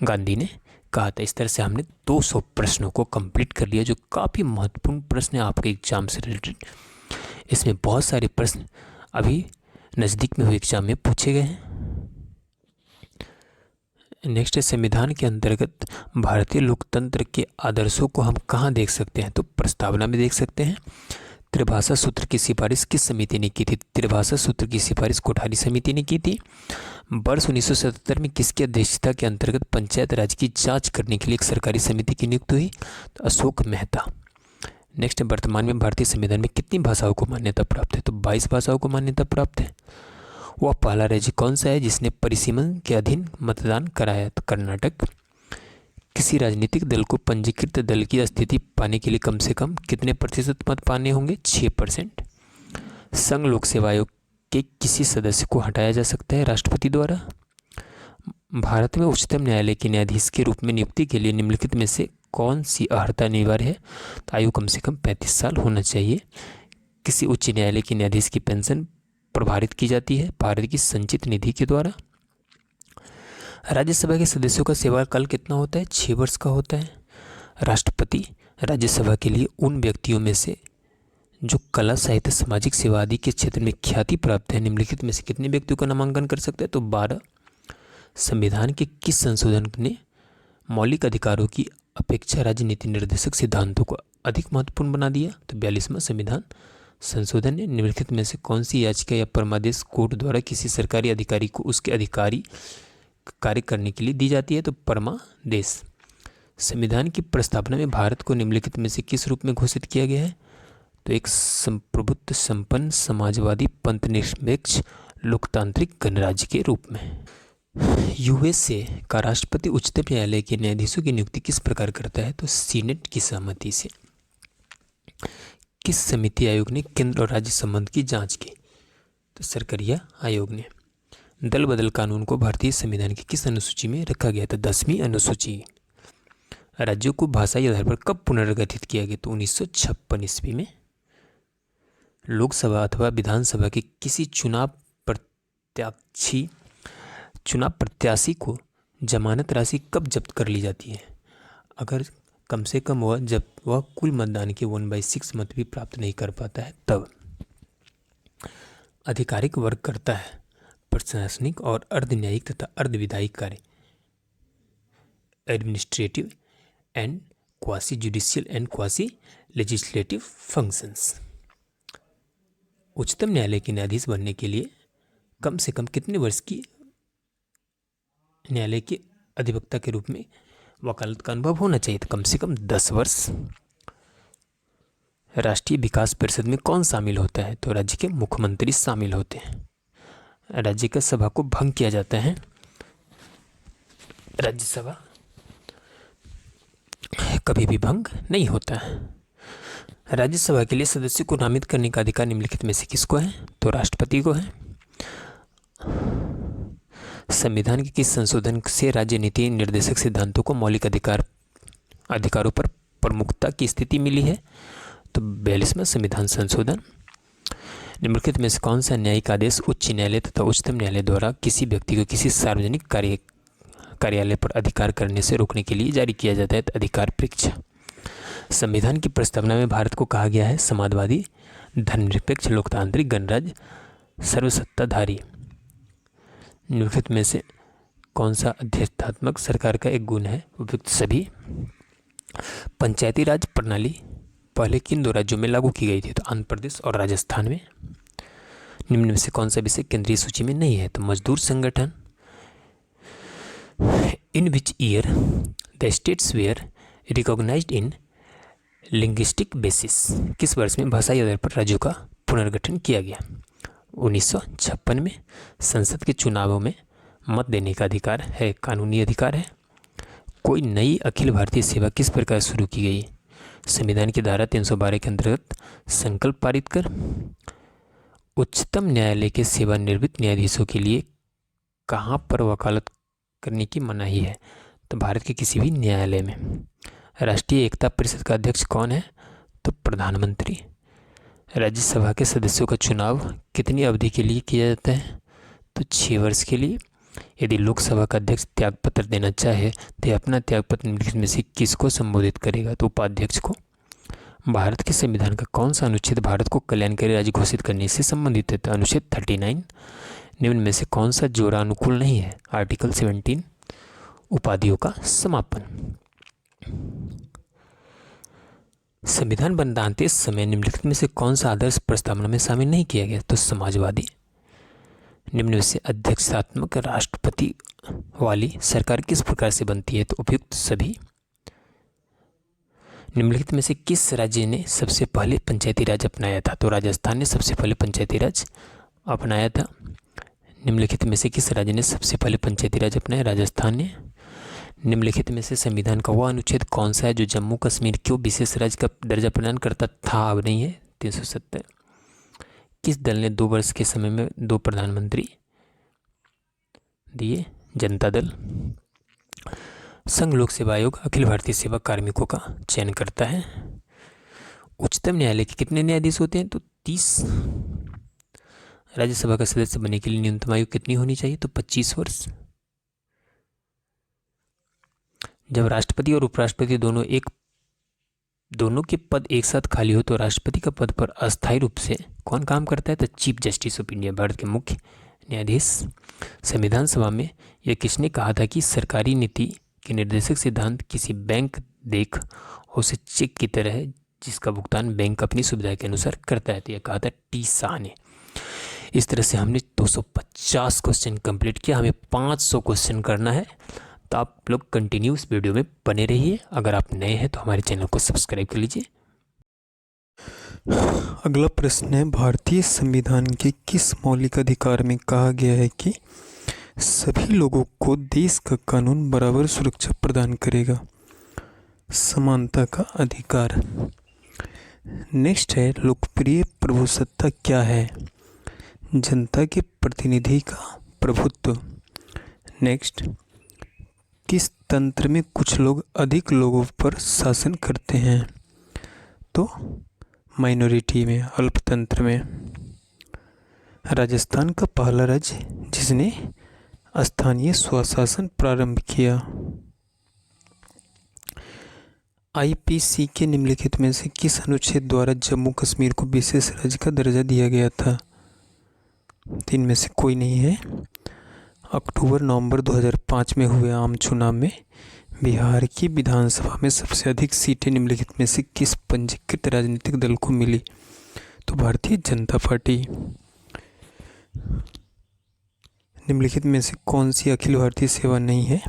गांधी ने कहा था। इस तरह से हमने 200 प्रश्नों को कंप्लीट कर लिया, जो काफ़ी महत्वपूर्ण प्रश्न है आपके एग्जाम से रिलेटेड। इसमें बहुत सारे प्रश्न अभी नज़दीक में हुए एग्जाम में पूछे गए हैं। नेक्स्ट है, संविधान के अंतर्गत भारतीय लोकतंत्र के आदर्शों को हम कहाँ देख सकते हैं? तो प्रस्तावना में देख सकते हैं। त्रिभाषा सूत्र की सिफारिश किस समिति ने की थी? त्रिभाषा सूत्र की सिफारिश कोठारी समिति ने की थी। वर्ष 1977 में किसकी अध्यक्षता के अंतर्गत पंचायत राज की जांच करने के लिए एक सरकारी समिति की नियुक्ति हुई? तो अशोक मेहता। नेक्स्ट, वर्तमान में भारतीय संविधान में कितनी भाषाओं को मान्यता प्राप्त है? तो 22 भाषाओं को मान्यता प्राप्त है। वह पहला राज्य कौन सा है जिसने परिसीमन के अधीन मतदान कराया? तो कर्नाटक। किसी राजनीतिक दल को पंजीकृत दल की स्थिति पाने के लिए कम से कम कितने प्रतिशत मत पाने होंगे? 6%। संघ लोक सेवा आयोग के किसी सदस्य को हटाया जा सकता है राष्ट्रपति द्वारा? भारत में उच्चतम न्यायालय के न्यायाधीश के रूप में नियुक्ति के लिए निम्नलिखित में से कौन सी अर्हता अनिवार्य है? तो आयु कम से कम 35 साल होना चाहिए। किसी उच्च न्यायालय के न्यायाधीश की पेंशन प्रभारित की जाती है भारत की संचित निधि के द्वारा। राज्यसभा के सदस्यों का सेवाकाल कितना होता है? 6 वर्ष का होता है। राष्ट्रपति राज्यसभा के लिए उन व्यक्तियों में से जो कला, साहित्य, सामाजिक सेवा आदि के क्षेत्र में ख्याति प्राप्त है निम्नलिखित में से कितने व्यक्तियों का नामांकन कर सकते हैं? तो 12। संविधान के किस संशोधन ने मौलिक अधिकारों की अपेक्षा राजनीति निर्देशक सिद्धांतों को अधिक महत्वपूर्ण बना दिया? तो 42वां संविधान संशोधन ने निम्नलिखित में से कौन सी याचिका या परमादेश कोर्ट द्वारा किसी सरकारी अधिकारी को उसके अधिकारी कार्य करने के लिए दी जाती है? तो परमादेश। संविधान की प्रस्तावना में भारत को निम्नलिखित में से किस रूप में घोषित किया गया है? तो एक संप्रभुत्व संपन्न समाजवादी पंथनिरपेक्ष लोकतांत्रिक गणराज्य के रूप में। यूएसए का राष्ट्रपति उच्चतम न्यायालय के न्यायाधीशों की नियुक्ति किस प्रकार करता है? तो सीनेट की सहमति से। किस समिति आयोग ने केंद्र और राज्य संबंध की जांच की? तो सरकारिया आयोग ने। दल बदल कानून को भारतीय संविधान की किस अनुसूची में रखा गया? तो 10वीं अनुसूची। राज्यों को भाषाई आधार पर कब पुनर्गठित किया गया? तो 1956 ईस्वी में। लोकसभा अथवा विधानसभा के किसी चुनाव प्रत्याशी को जमानत राशि कब जब्त कर ली जाती है? अगर कम से कम जब वह कुल मतदान के 1/6 मत भी प्राप्त नहीं कर पाता है तब। आधिकारिक वर्ग करता है प्रशासनिक और अर्धन्यायिक तथा अर्धविधायिक कार्य, administrative and quasi judicial and quasi legislative functions. उच्चतम न्यायालय के न्यायाधीश बनने के लिए कम से कम कितने वर्ष की न्यायालय के अधिवक्ता के रूप में वकालत का अनुभव होना चाहिए? तो कम से कम 10 वर्ष। राष्ट्रीय विकास परिषद में कौन शामिल होता है? तो राज्य के मुख्यमंत्री शामिल होते हैं। राज्य का सभा को भंग किया जाता है। राज्यसभा कभी भी भंग नहीं होता है। राज्यसभा के लिए सदस्यों को नामित करने का अधिकार निम्नलिखित में से किसको है? तो राष्ट्रपति को है। संविधान के किस संशोधन से राज्य नीति निर्देशक सिद्धांतों को मौलिक अधिकारों पर प्रमुखता की स्थिति मिली है? तो 42वां संविधान संशोधन। निम्नलिखित में से कौन सा न्यायिक आदेश उच्च न्यायालय तथा उच्चतम न्यायालय द्वारा किसी व्यक्ति को किसी सार्वजनिक कार्यालय पर अधिकार करने से रोकने के लिए जारी किया जाता है? तो अधिकार परीक्षा। संविधान की प्रस्तावना में भारत को कहा गया है समाजवादी, धर्मनिरपेक्ष, लोकतांत्रिक गणराज्य, सर्वसत्ताधारी। निम्नलिखित में से कौन सा अध्यक्षात्मक सरकार का एक गुण है? उपयुक्त सभी। पंचायती राज प्रणाली पहले किन 2 राज्यों में लागू की गई थी? तो आंध्र प्रदेश और राजस्थान में। निम्न में से कौन सा विषय केंद्रीय सूची में नहीं है? तो मजदूर संगठन। In which year the states were recognized in linguistic basis. किस वर्ष में भाषाई आधार पर राज्यों का पुनर्गठन किया गया? 1956 में। संसद के चुनावों में मत देने का अधिकार है, कानूनी अधिकार है। कोई नई अखिल भारतीय सेवा किस प्रकार शुरू की गई? संविधान की धारा 312 के अंतर्गत संकल्प पारित कर। उच्चतम न्यायालय के सेवानिवृत्त न्यायाधीशों के लिए कहाँ पर वकालत करने की मनाही है? तो भारत के किसी भी न्यायालय में। राष्ट्रीय एकता परिषद का अध्यक्ष कौन है? तो प्रधानमंत्री। राज्यसभा के सदस्यों का चुनाव कितनी अवधि के लिए किया जाता है? तो 6 वर्ष के लिए। यदि लोकसभा का अध्यक्ष त्यागपत्र देना चाहे तो अपना त्यागपत्र निम्नलिखित में से किसको संबोधित करेगा? तो उपाध्यक्ष को। भारत के संविधान का कौन सा अनुच्छेद भारत को कल्याणकारी राज्य घोषित करने से संबंधित है? तो अनुच्छेद 39। निम्न में से कौन सा जोड़ा अनुकूल नहीं है? आर्टिकल 17। उपाधियों का समापन। संविधान बनाते समय निम्नलिखित में से कौन सा आदर्श प्रस्तावना में शामिल नहीं किया गया? तो समाजवादी। निम्न में से अध्यक्षात्मक राष्ट्रपति वाली सरकार किस प्रकार से बनती है? तो उपयुक्त सभी। निम्नलिखित में से किस राज्य ने सबसे पहले पंचायती राज अपनाया था? तो राजस्थान ने सबसे पहले पंचायती राज अपनाया था। निम्नलिखित में से किस राज्य ने सबसे पहले पंचायती राज अपनाया? राजस्थान ने। निम्नलिखित में से संविधान का वह अनुच्छेद कौन सा है जो जम्मू कश्मीर को विशेष राज्य का दर्जा प्रदान करता था, अब नहीं है? 370। किस दल ने 2 वर्ष के समय में 2 प्रधानमंत्री दिए? जनता दल। संघ लोक सेवा आयोग अखिल भारतीय सेवा कार्मिकों का चयन करता है। उच्चतम न्यायालय के कितने न्यायाधीश होते हैं? तो 30। राज्यसभा का सदस्य बनने के लिए न्यूनतम आयु कितनी होनी चाहिए? तो 25 वर्ष। जब राष्ट्रपति और उपराष्ट्रपति दोनों एक दोनों के पद एक साथ खाली हो तो राष्ट्रपति का पद पर अस्थायी रूप से कौन काम करता है? तो chief justice of India, Bharat के मुख्य न्यायाधीश। संविधान सभा में यह किसने कहा था कि सरकारी नीति के निर्देशक सिद्धांत किसी बैंक देख उसे चेक की तरह है जिसका भुगतान बैंक अपनी सुविधा के अनुसार करता है? तो यह कहा था टी शाह ने। इस तरह से हमने 250 क्वेश्चन कंप्लीट किया। हमें 500 क्वेश्चन करना है, तो आप लोग कंटिन्यूस वीडियो में बने रहिए। अगर आप नए हैं तो हमारे चैनल को सब्सक्राइब कर लीजिए। अगला प्रश्न है, भारतीय संविधान के किस मौलिक अधिकार में कहा गया है कि सभी लोगों को देश का कानून बराबर सुरक्षा प्रदान करेगा? समानता का अधिकार। नेक्स्ट है, लोकप्रिय प्रभुसत्ता क्या है? जनता के प्रतिनिधि का प्रभुत्व। नेक्स्ट, किस तंत्र में कुछ लोग अधिक लोगों पर शासन करते हैं? तो माइनॉरिटी में, अल्पतंत्र में। राजस्थान का पहला राज्य जिसने स्थानीय स्वशासन प्रारंभ किया। आईपीसी के निम्नलिखित में से किस अनुच्छेद द्वारा जम्मू कश्मीर को विशेष राज्य का दर्जा दिया गया था? तीन में से कोई नहीं है। अक्टूबर-नवंबर 2005 में हुए आम चुनाव में बिहार की विधानसभा में सबसे अधिक सीटें निम्नलिखित में से किस पंजीकृत राजनीतिक दल को मिली? तो भारतीय जनता पार्टी। निम्नलिखित में से कौन सी अखिल भारतीय सेवा नहीं है?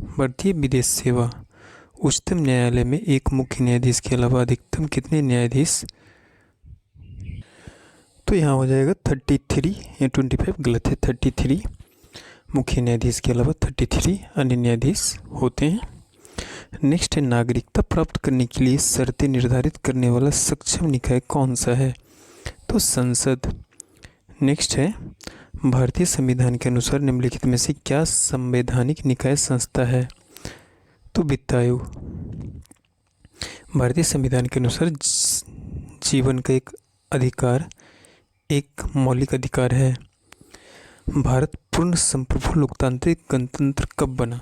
भारतीय विदेश सेवा। उच्चतम न्यायालय में एक मुख्य न्यायाधीश के अलावा अधिकतम कितने न्यायाधीश? तो यहाँ हो जाएगा 33 या 25, गलत है, 33 मुख्य न्यायाधीश के अलावा 33 अन्य न्यायाधीश होते हैं। नेक्स्ट है, नागरिकता प्राप्त करने के लिए शर्तें निर्धारित करने वाला सक्षम निकाय कौन सा है? तो संसद। नेक्स्ट है, भारतीय संविधान के अनुसार निम्नलिखित में से क्या संवैधानिक निकाय संस्था है? तो वित्त आयोग। भारतीय संविधान के अनुसार जीवन का एक अधिकार एक मौलिक अधिकार है। भारत पूर्ण संप्रभु लोकतांत्रिक गणतंत्र कब बना?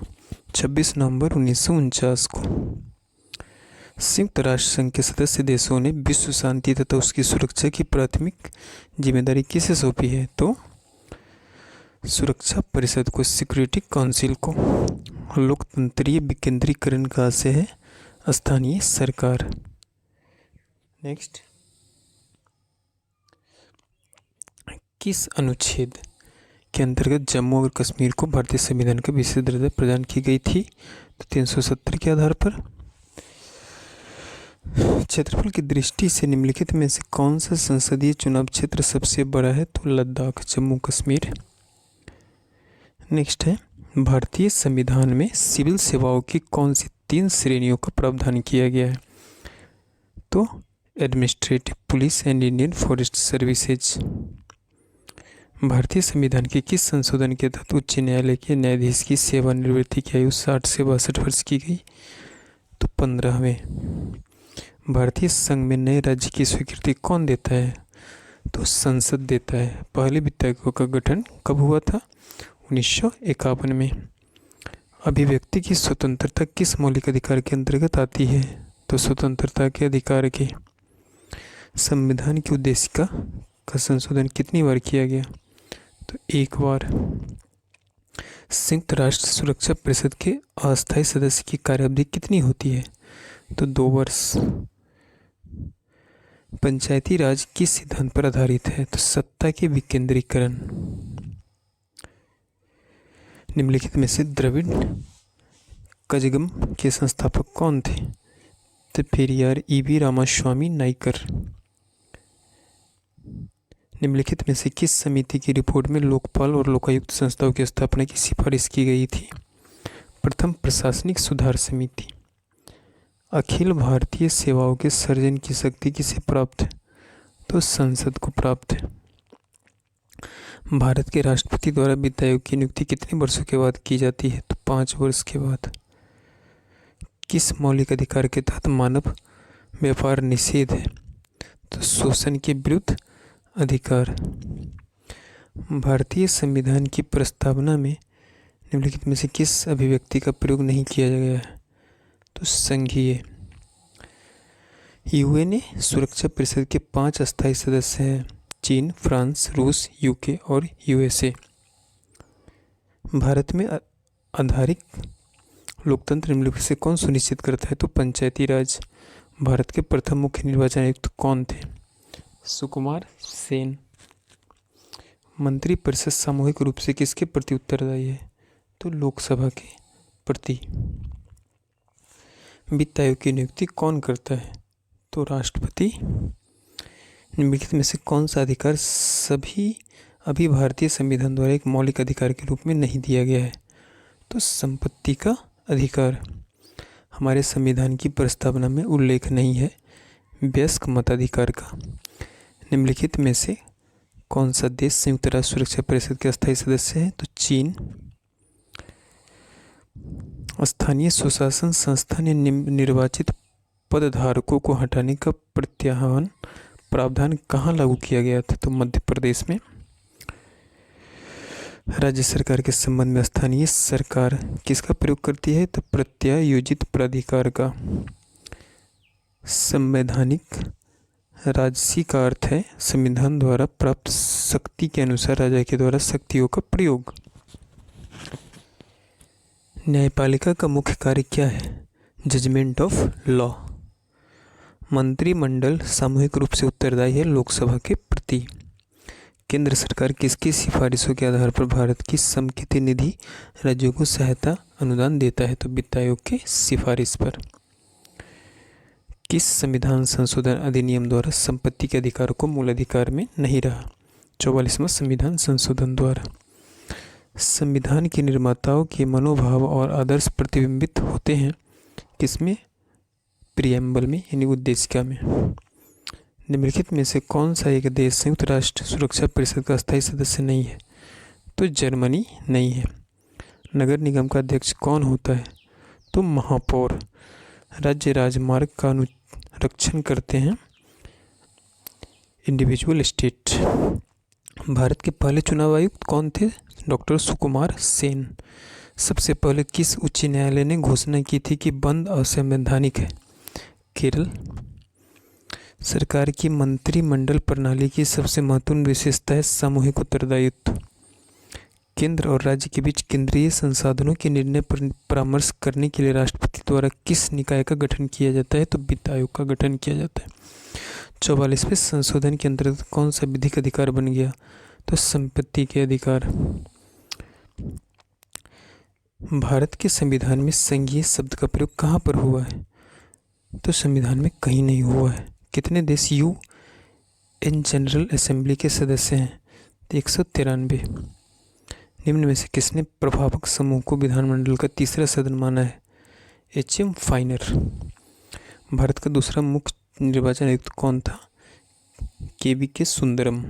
26 नवंबर 1949 को। संयुक्त राष्ट्र संघ के सदस्य देशों ने विश्व शांति तथा उसकी सुरक्षा की प्राथमिक जिम्मेदारी किसे सौंपी है? तो सुरक्षा परिषद को, सिक्योरिटी काउंसिल को। लोकतंत्रीय विकेंद्रीकरण का आशय है स्थानीय सरकार। नेक्स्ट, किस अनुच्छेद के अंतर्गत जम्मू और कश्मीर को भारतीय संविधान का विशेष दर्जा प्रदान की गई थी? तो 370 के आधार पर। क्षेत्रफल की दृष्टि से निम्नलिखित में से कौन सा संसदीय चुनाव क्षेत्र सबसे बड़ा है? तो लद्दाख, जम्मू कश्मीर। नेक्स्ट है, भारतीय संविधान में सिविल सेवाओं की कौन सी 3 श्रेणियों का प्रावधान किया गया है? तो administrative, police and Indian forest services. भारतीय संविधान के किस संशोधन के तहत उच्च न्यायालय के न्यायाधीश की सेवानिवृत्ति की आयु 60 से 62 वर्ष की गई? तो 15वें। भारतीय संघ में नए राज्य की स्वीकृति कौन देता है? तो संसद देता है। पहले वित्त आयोग का गठन कब हुआ था? 1951 में। अभिव्यक्ति की स्वतंत्रता किस मौलिक अधिकार के अंतर्गत आती है? तो स्वतंत्रता के अधिकार के। संविधान की उद्देशिका का संशोधन कितनी बार किया गया? तो एक बार। संयुक्त राष्ट्र सुरक्षा परिषद के अस्थायी सदस्य की कार्यावधि कितनी होती है? तो 2 वर्ष। पंचायती राज किस सिद्धांत पर आधारित है? तो सत्ता के विकेंद्रीकरण। निम्नलिखित में से द्रविड़ कजगम के संस्थापक कौन थे? तो पेरियार ईवी रामास्वामी नाइकर। निम्नलिखित में से किस समिति की रिपोर्ट में लोकपाल और लोकायुक्त संस्थाओं की स्थापना की सिफारिश की गई थी? प्रथम प्रशासनिक सुधार समिति। अखिल भारतीय सेवाओं के सर्जन की शक्ति किसे प्राप्त है? तो संसद को प्राप्त है। भारत के राष्ट्रपति द्वारा वित्त आयोग की नियुक्ति कितने वर्षों के बाद की जाती है? तो 5 वर्ष के बाद। किस मौलिक अधिकार के तहत मानव व्यापार निषेध है? तो शोषण के विरुद्ध अधिकार। भारतीय संविधान की प्रस्तावना में निम्नलिखित में से किस अभिव्यक्ति का प्रयोग नहीं किया गया है? तो संघीय। यूएनए सुरक्षा परिषद के 5 अस्थायी सदस्य हैं: चीन, फ्रांस, रूस, यूके और यूएसए। भारत में आधारिक लोकतंत्र निम्नलिखित से कौन सुनिश्चित करता है? तो पंचायती राज। भारत के प्रथम मुख्य निर्वाचन आयुक्त कौन थे? सुकुमार सेन। मंत्रिपरिषद सामूहिक रूप से किसके प्रति उत्तरदायी है? तो लोकसभा के प्रति। वित्त आयोग की नियुक्ति कौन करता है? तो राष्ट्रपति। निम्नलिखित में से कौन सा अधिकार सभी अभी भारतीय संविधान द्वारा एक मौलिक अधिकार के रूप में नहीं दिया गया है? तो संपत्ति का अधिकार। हमारे संविधान की प्रस्तावना में उल्लेख नहीं है वयस्क मताधिकार का। निम्नलिखित में से कौन सा देश संयुक्त राष्ट्र सुरक्षा परिषद के अस्थायी सदस्य है? तो चीन। स्थानीय स्वशासन संस्था ने निर्वाचित पदधारकों को हटाने का प्रत्याह्वान प्रावधान कहाँ लागू किया गया था? तो मध्य प्रदेश में। राज्य सरकार के संबंध में स्थानीय सरकार किसका प्रयोग करती है? तो प्रत्यायोजित प्राधिकार का। संवैधानिक राजसी का अर्थ है संविधान द्वारा प्राप्त शक्ति के अनुसार राजा के द्वारा शक्तियों का प्रयोग। न्यायपालिका का मुख्य कार्य क्या है? Judgement of law. मंत्रिमंडल सामूहिक रूप से उत्तरदायी है लोकसभा के प्रति। केंद्र सरकार किसकी सिफारिशों के आधार पर भारत की समकीय निधि राज्यों को सहायता अनुदान देता है? तो वित्त आयोग के सिफारिश पर। किस संविधान संशोधन अधिनियम द्वारा संपत्ति के अधिकारों को मूल अधिकार में नहीं रहा? 44वां संविधान संशोधन द्वारा। संविधान के निर्माताओं के मनोभाव और आदर्श प्रतिबिंबित होते हैं किसमें? प्रियम्बल में यानी उद्देशिका में। निम्नलिखित में से कौन सा एक देश संयुक्त राष्ट्र सुरक्षा परिषद का अस्थायी सदस्य नहीं है? तो जर्मनी नहीं है। नगर निगम का अध्यक्ष कौन होता है? तो महापौर। राज्य राजमार्ग का अनुरक्षण करते हैं इंडिविजुअल स्टेट। भारत के पहले चुनाव आयुक्त कौन थे? डॉक्टर सुकुमार सेन। सबसे पहले किस उच्च न्यायालय ने घोषणा की थी कि बंद असंवैधानिक है? केरल। सरकार की मंत्रिमंडल प्रणाली की सबसे महत्वपूर्ण विशेषता है सामूहिक उत्तरदायित्व। केंद्र और राज्य के बीच केंद्रीय संसाधनों के निर्णय पर परामर्श करने के लिए राष्ट्रपति द्वारा किस निकाय का गठन किया जाता है? तो वित्त आयोग का गठन किया जाता है। 44वें संशोधन के अंतर्गत कौन सा विधिक अधिकार बन गया? तो संपत्ति के अधिकार। भारत के संविधान में संघीय शब्द का प्रयोग कहाँ पर हुआ है? तो संविधान में कहीं नहीं हुआ है। कितने देश यूएन जनरल असेंबली के सदस्य हैं? तो 193। निम्न में से किसने प्रभावक समूह को विधानमंडल का तीसरा सदन माना है? एच.एम. फाइनर। भारत का दूसरा मुख्य निर्वाचन आयुक्त कौन था? के सुंदरम।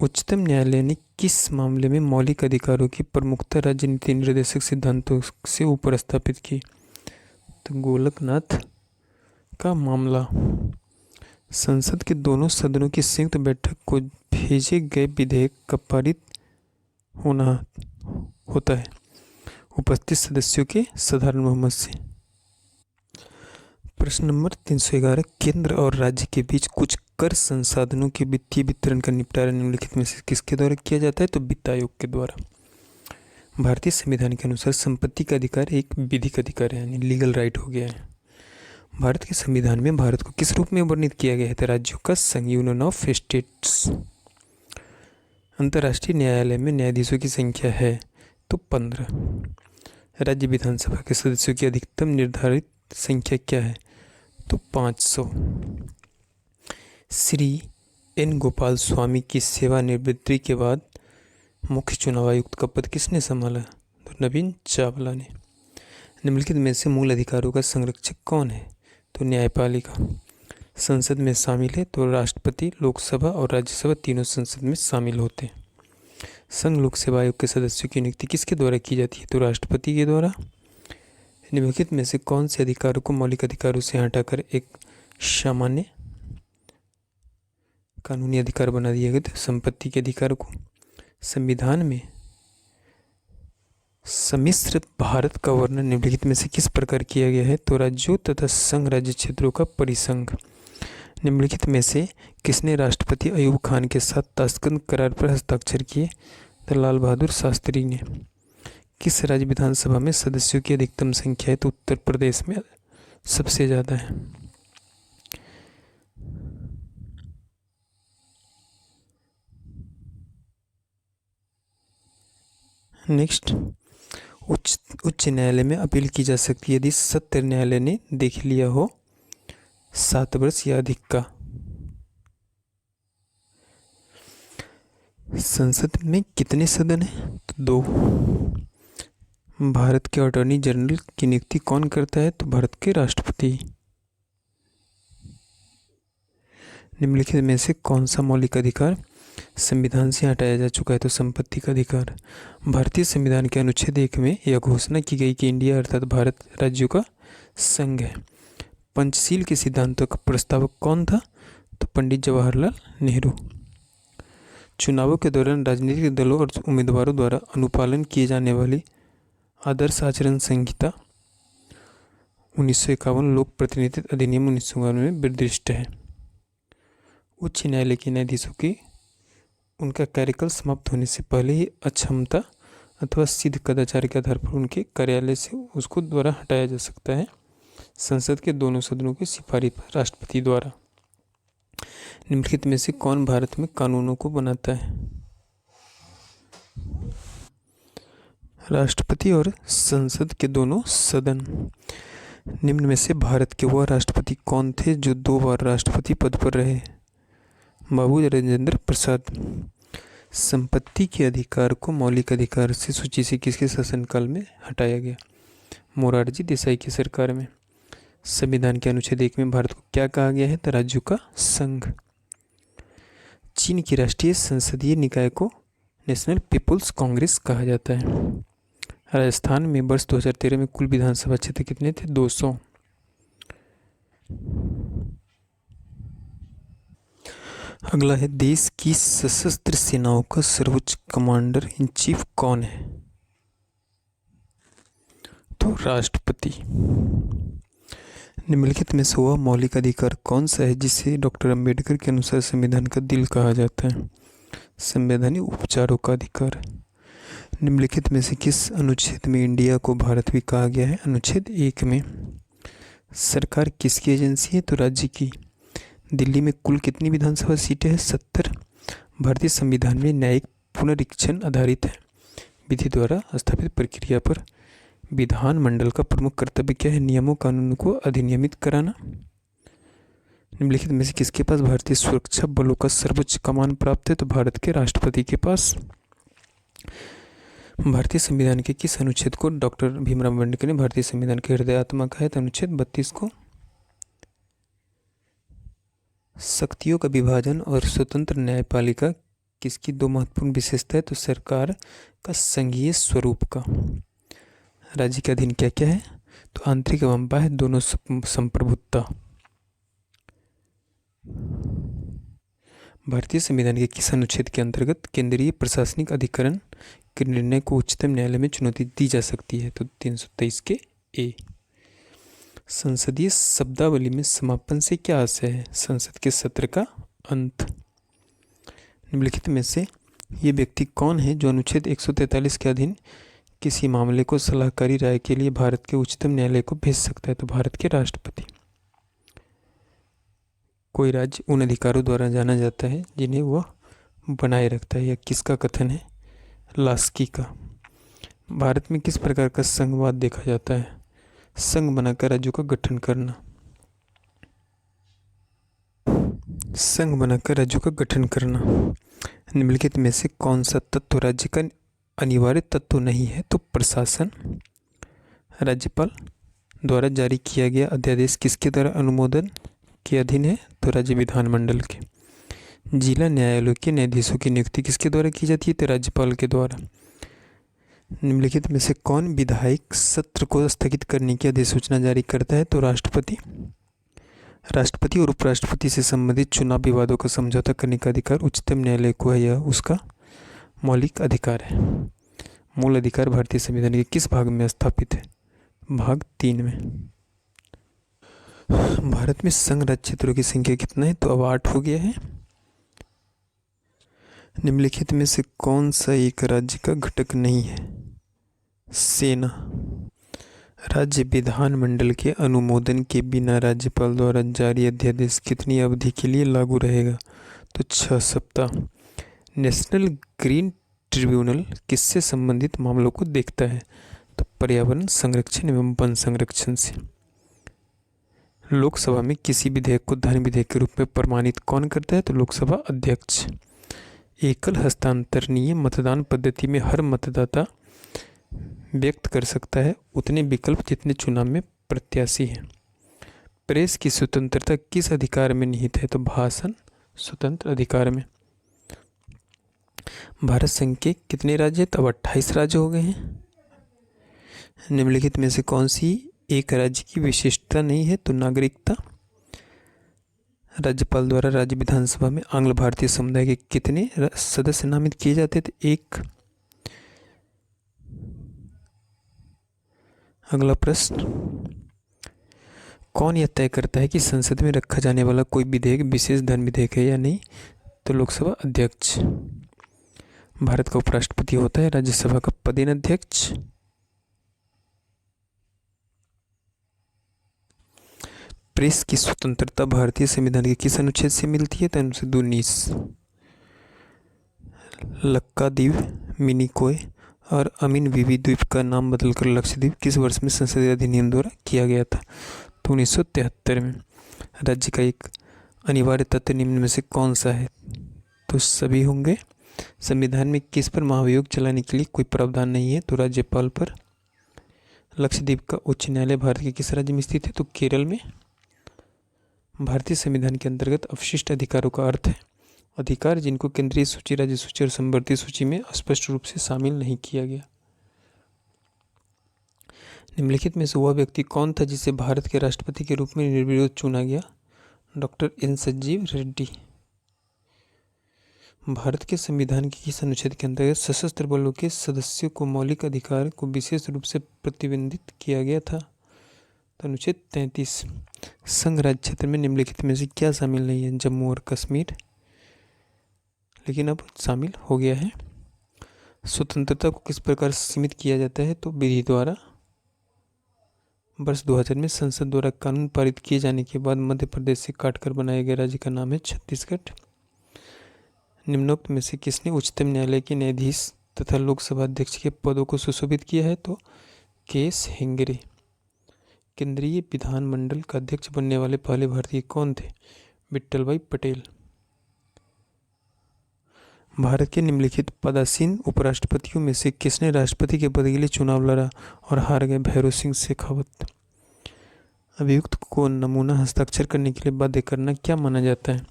उच्चतम न्यायालय ने किस मामले में मौलिक अधिकारों की प्रमुखता राजनीति निर्देशक सिद्धांतों से ऊपर स्थापित की? तो गोलकनाथ का मामला। संसद के दोनों सदनों की संयुक्त बैठक को भेजे गए विधेयक का पारित होना होता है उपस्थित सदस्यों के साधारण बहुमत से। प्रश्न नंबर 311। केंद्र और राज्य के बीच कुछ कर संसाधनों के वित्तीय वितरण का निपटारा निम्नलिखित में से किसके द्वारा किया जाता है? तो वित्त आयोग के द्वारा। भारतीय संविधान के अनुसार संपत्ति का अधिकार एक विधिक अधिकार है यानी लीगल राइट हो गया है। भारत के संविधान में भारत को किस रूप में वर्णित किया गया है? तो राज्यों का संघ, यूनियन ऑफ स्टेट्स। अंतर्राष्ट्रीय न्यायालय में न्यायाधीशों की संख्या है तो 15। राज्य विधानसभा के सदस्यों की अधिकतम निर्धारित संख्या क्या है? तो 500। श्री एन गोपाल स्वामी की सेवानिवृत्ति के बाद मुख्य चुनाव आयुक्त का पद किसने संभाला? तो नवीन चावला ने। निम्नलिखित में से मूल अधिकारों का संरक्षक कौन है? तो न्यायपालिका। संसद में शामिल है तो राष्ट्रपति, लोकसभा और राज्यसभा तीनों संसद में शामिल होते हैं। संघ लोक सेवा आयोग के सदस्यों की नियुक्ति किसके द्वारा की जाती है? तो राष्ट्रपति के द्वारा। निम्नलिखित में से कौन से अधिकारों को मौलिक अधिकारों से हटाकर एक सामान्य कानूनी अधिकार बना दिया गया? तो संपत्ति के अधिकार को। संविधान में सम्मिश्र भारत का वर्णन निम्नलिखित में से किस प्रकार किया गया है? तो राज्यों तथा संघ राज्य क्षेत्रों का परिसंघ। निम्नलिखित में से किसने राष्ट्रपति अयूब खान के साथ ताशकंद करार पर हस्ताक्षर किए? तो लाल बहादुर शास्त्री ने। किस राज्य विधानसभा में सदस्यों की अधिकतम संख्या है? तो उत्तर प्रदेश में सबसे ज़्यादा है। नेक्स्ट, उच्च न्यायालय में अपील की जा सकती है यदि सत्र न्यायालय ने देख लिया हो 7 वर्ष या अधिक का। संसद में कितने सदन हैं? तो 2। भारत के अटॉर्नी जनरल की नियुक्ति कौन करता है? तो भारत के राष्ट्रपति। निम्नलिखित में से कौन सा मौलिक अधिकार संविधान से हटाया जा चुका है? तो संपत्ति का अधिकार। भारतीय संविधान के अनुच्छेद 1 में यह घोषणा की गई कि इंडिया अर्थात भारत राज्यों का संघ है। पंचशील के सिद्धांतों का प्रस्तावक कौन था? तो पंडित जवाहरलाल नेहरू। चुनावों के दौरान राजनीतिक दलों और उम्मीदवारों द्वारा अनुपालन किए जाने वाली आदर्श आचरण संहिता 1951 लोक प्रतिनिधित्व अधिनियम 1992 में निर्दिष्ट है। उच्च न्यायालय के न्यायाधीशों की उनका कार्यकाल समाप्त होने से पहले ही अक्षमता अथवा सिद्ध कदाचार के आधार पर उनके कार्यालय से उसको द्वारा हटाया जा सकता है संसद के दोनों सदनों की सिफारिश पर राष्ट्रपति द्वारा। निम्नलिखित में से कौन भारत में कानूनों को बनाता है? राष्ट्रपति और संसद के दोनों सदन। निम्न में से भारत के वह राष्ट्रपति कौन थे जो 2 बार राष्ट्रपति पद पर रहे? बाबू राजेंद्र प्रसाद। संपत्ति के अधिकार को मौलिक अधिकार से सूची से किसके शासनकाल में हटाया गया? मोरारजी देसाई की सरकार में। संविधान के अनुच्छेद 1 में भारत को क्या कहा गया है? तो राज्यों का संघ। चीन की राष्ट्रीय संसदीय निकाय को नेशनल पीपुल्स कांग्रेस कहा जाता है। राजस्थान में वर्ष 2013 में कुल विधानसभा क्षेत्र कितने थे? 200। अगला है, देश की सशस्त्र सेनाओं का सर्वोच्च कमांडर इन चीफ कौन है? तो राष्ट्रपति। निम्नलिखित में से वह मौलिक अधिकार कौन सा है जिसे डॉक्टर अंबेडकर के अनुसार संविधान का दिल कहा जाता है? संवैधानिक उपचारों का अधिकार। निम्नलिखित में से किस अनुच्छेद में इंडिया को भारत भी कहा गया है? अनुच्छेद 1 में। सरकार किसकी एजेंसी है? तो राज्य की। दिल्ली में कुल कितनी विधानसभा सीटें हैं? 70। भारतीय संविधान में न्यायिक पुनरीक्षण आधारित है। विधि द्वारा स्थापित प्रक्रिया पर विधानमंडल का प्रमुख कर्तव्य क्या है? नियमों कानूनों को अधिनियमित कराना। निम्नलिखित में से किसके पास भारतीय सुरक्षा बलों का सर्वोच्च कमान प्राप्त है? तो भारत के राष्ट्रपति के पास। भारतीय संविधान के किस अनुच्छेद को डॉक्टर भीमराव अम्बेडकर ने भारतीय संविधान के हृदय आत्मा कहा है? तो अनुच्छेद 32 को। शक्तियों का विभाजन और स्वतंत्र न्यायपालिका किसकी 2 महत्वपूर्ण विशेषता है? तो सरकार का संघीय स्वरूप का। राज्य के अधीन क्या क्या है? तो आंतरिक एवं बाह्य दोनों संप्रभुता। भारतीय संविधान के किस अनुच्छेद के अंतर्गत केंद्रीय प्रशासनिक अधिकरण के निर्णय को उच्चतम न्यायालय में चुनौती दी जा सकती है? तो 323 के ए। संसदीय शब्दावली में समापन से क्या आशय है? संसद के सत्र का अंत। निम्नलिखित में से ये व्यक्ति कौन है जो अनुच्छेद 143 के अधीन किसी मामले को सलाहकारी राय के लिए भारत के उच्चतम न्यायालय को भेज सकता है? तो भारत के राष्ट्रपति। कोई राज्य उन अधिकारों द्वारा जाना जाता है जिन्हें वह बनाए रखता है। यह किसका कथन है? लास्की का। भारत में किस प्रकार का संघवाद देखा जाता है? संघ बनाकर राज्यों का गठन करना। संघ बनाकर राज्यों का गठन करना। निम्नलिखित में से कौन सा तत्व राज्य का अनिवार्य तत्व नहीं है? तो प्रशासन। राज्यपाल द्वारा जारी किया गया अध्यादेश किसके द्वारा अनुमोदन के अधीन है? तो राज्य विधानमंडल के। जिला न्यायालयों के न्यायाधीशों की नियुक्ति किसके द्वारा की जाती है? तो राज्यपाल के द्वारा। निम्नलिखित में से कौन विधायिक सत्र को स्थगित करने की अधिसूचना जारी करता है? तो राष्ट्रपति। राष्ट्रपति और उपराष्ट्रपति से संबंधित चुनाव विवादों का समझौता करने का अधिकार उच्चतम न्यायालय को है, यह उसका मौलिक अधिकार है। मूल अधिकार भारतीय संविधान के किस भाग में स्थापित है? भाग 3 में। भारत में संघ राज्य क्षेत्रों की संख्या कितना है? तो अब 8 हो गया है। निम्नलिखित में से कौन सा एक राज्य का घटक नहीं है? सेना। राज्य विधानमंडल के अनुमोदन के बिना राज्यपाल द्वारा जारी अध्यादेश कितनी अवधि के लिए लागू रहेगा? तो 6 सप्ताह। नेशनल ग्रीन ट्रिब्यूनल किससे संबंधित मामलों को देखता है? तो पर्यावरण संरक्षण एवं वन संरक्षण से। लोकसभा में किसी विधेयक को धन विधेयक के रूप में प्रमाणित कौन करता है? तो लोकसभा अध्यक्ष। एकल हस्तांतरणीय मतदान पद्धति में हर मतदाता व्यक्त कर सकता है उतने विकल्प जितने चुनाव में प्रत्याशी हैं। प्रेस की स्वतंत्रता किस अधिकार में निहित है? तो भाषण स्वतंत्र अधिकार में। भारत संघ के कितने राज्य? तो अब 28 राज्य हो गए हैं। निम्नलिखित में से कौन सी एक राज्य की विशेषता नहीं है? तो नागरिकता। राज्यपाल द्वारा राज्य विधानसभा में आंग्ल भारतीय समुदाय के कितने सदस्य नामित किए जाते थे? 1। अगला प्रश्न, कौन यह तय करता है कि संसद में रखा जाने वाला कोई विधेयक विशेष धन विधेयक है या नहीं? तो लोकसभा अध्यक्ष। भारत का उपराष्ट्रपति होता है राज्यसभा का पदेन अध्यक्ष। प्रेस की स्वतंत्रता भारतीय संविधान के किस अनुच्छेद से मिलती है? तो अनुच्छेद 19। लक्काद्वीप, मिनिकॉय और अमीन बीवी द्वीप का नाम बदलकर लक्षद्वीप किस वर्ष में संसदीय अधिनियम द्वारा किया गया था? तो 1973 में। राज्य का एक अनिवार्य तत्व निम्न में से कौन सा है? तो सभी होंगे। संविधान में किस पर महाभियोग चलाने के लिए कोई प्रावधान नहीं है? तो राज्यपाल पर। लक्षद्वीप का उच्च न्यायालय भारत के किस राज्य में स्थित है? तो केरल में। भारतीय संविधान के अंतर्गत अवशिष्ट अधिकारों का अर्थ है अधिकार जिनको केंद्रीय सूची, राज्य सूची और समवर्ती सूची में स्पष्ट रूप से शामिल नहीं किया गया। निम्नलिखित में से वह व्यक्ति कौन था जिसे भारत के राष्ट्रपति के रूप में निर्विरोध चुना गया? Doctor N Sanjeeva Reddy. भारत के संविधान के किस अनुच्छेद के अंतर्गत सशस्त्र बलों के सदस्यों को मौलिक अधिकार को विशेष रूप से प्रतिबंधित किया गया था? तो अनुच्छेद 33। संघ राज्य क्षेत्र में निम्नलिखित में से क्या शामिल नहीं है? जम्मू और कश्मीर, लेकिन अब शामिल हो गया है। स्वतंत्रता को किस प्रकार सीमित किया जाता है? तो विधि द्वारा। वर्ष 2000 में संसद द्वारा कानून पारित किए जाने के बाद मध्य प्रदेश से काटकर बनाए गए राज्य का नाम है छत्तीसगढ़। निम्नोक्त में से किसने उच्चतम न्यायालय के न्यायाधीश तथा लोकसभा अध्यक्ष के पदों को सुशोभित किया है? तो केस हेगड़े। केंद्रीय विधानमंडल का अध्यक्ष बनने वाले पहले भारतीय कौन थे? विट्ठल भाई पटेल। भारत के निम्नलिखित पदासीन उपराष्ट्रपतियों में से किसने राष्ट्रपति के पद के लिए चुनाव लड़ा और हार गए? भैरों सिंह शेखावत। अभियुक्त को नमूना हस्ताक्षर करने के लिए बाध्य करना क्या माना जाता है?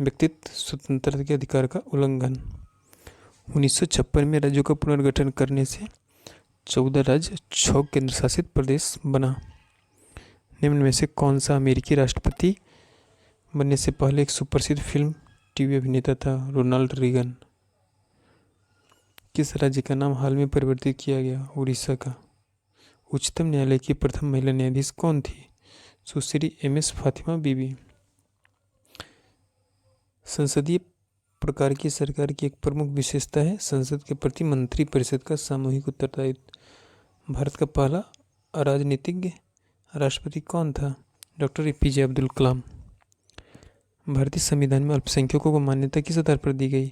व्यक्तित्व स्वतंत्रता के अधिकार का उल्लंघन। 1956 में राज्यों का पुनर्गठन करने से 14 राज्य 6 केंद्र शासित प्रदेश बना। निम्न में से कौन सा अमेरिकी राष्ट्रपति बनने से पहले एक सुप्रसिद्ध फिल्म टीवी अभिनेता था? Ronald Reagan. किस राज्य का नाम हाल में परिवर्तित किया गया? उड़ीसा का। उच्चतम न्यायालय की प्रथम महिला न्यायाधीश कौन थी? सुश्री एम.एस. फातिमा बीबी। संसदीय प्रकार की सरकार की एक प्रमुख विशेषता है संसद के प्रति मंत्री परिषद का सामूहिक उत्तरदायित्व। भारत का पहला अराजनीतिज्ञ राष्ट्रपति कौन था? Doctor A P J. अब्दुल कलाम। भारतीय संविधान में अल्पसंख्यकों को मान्यता किस आधार पर दी गई?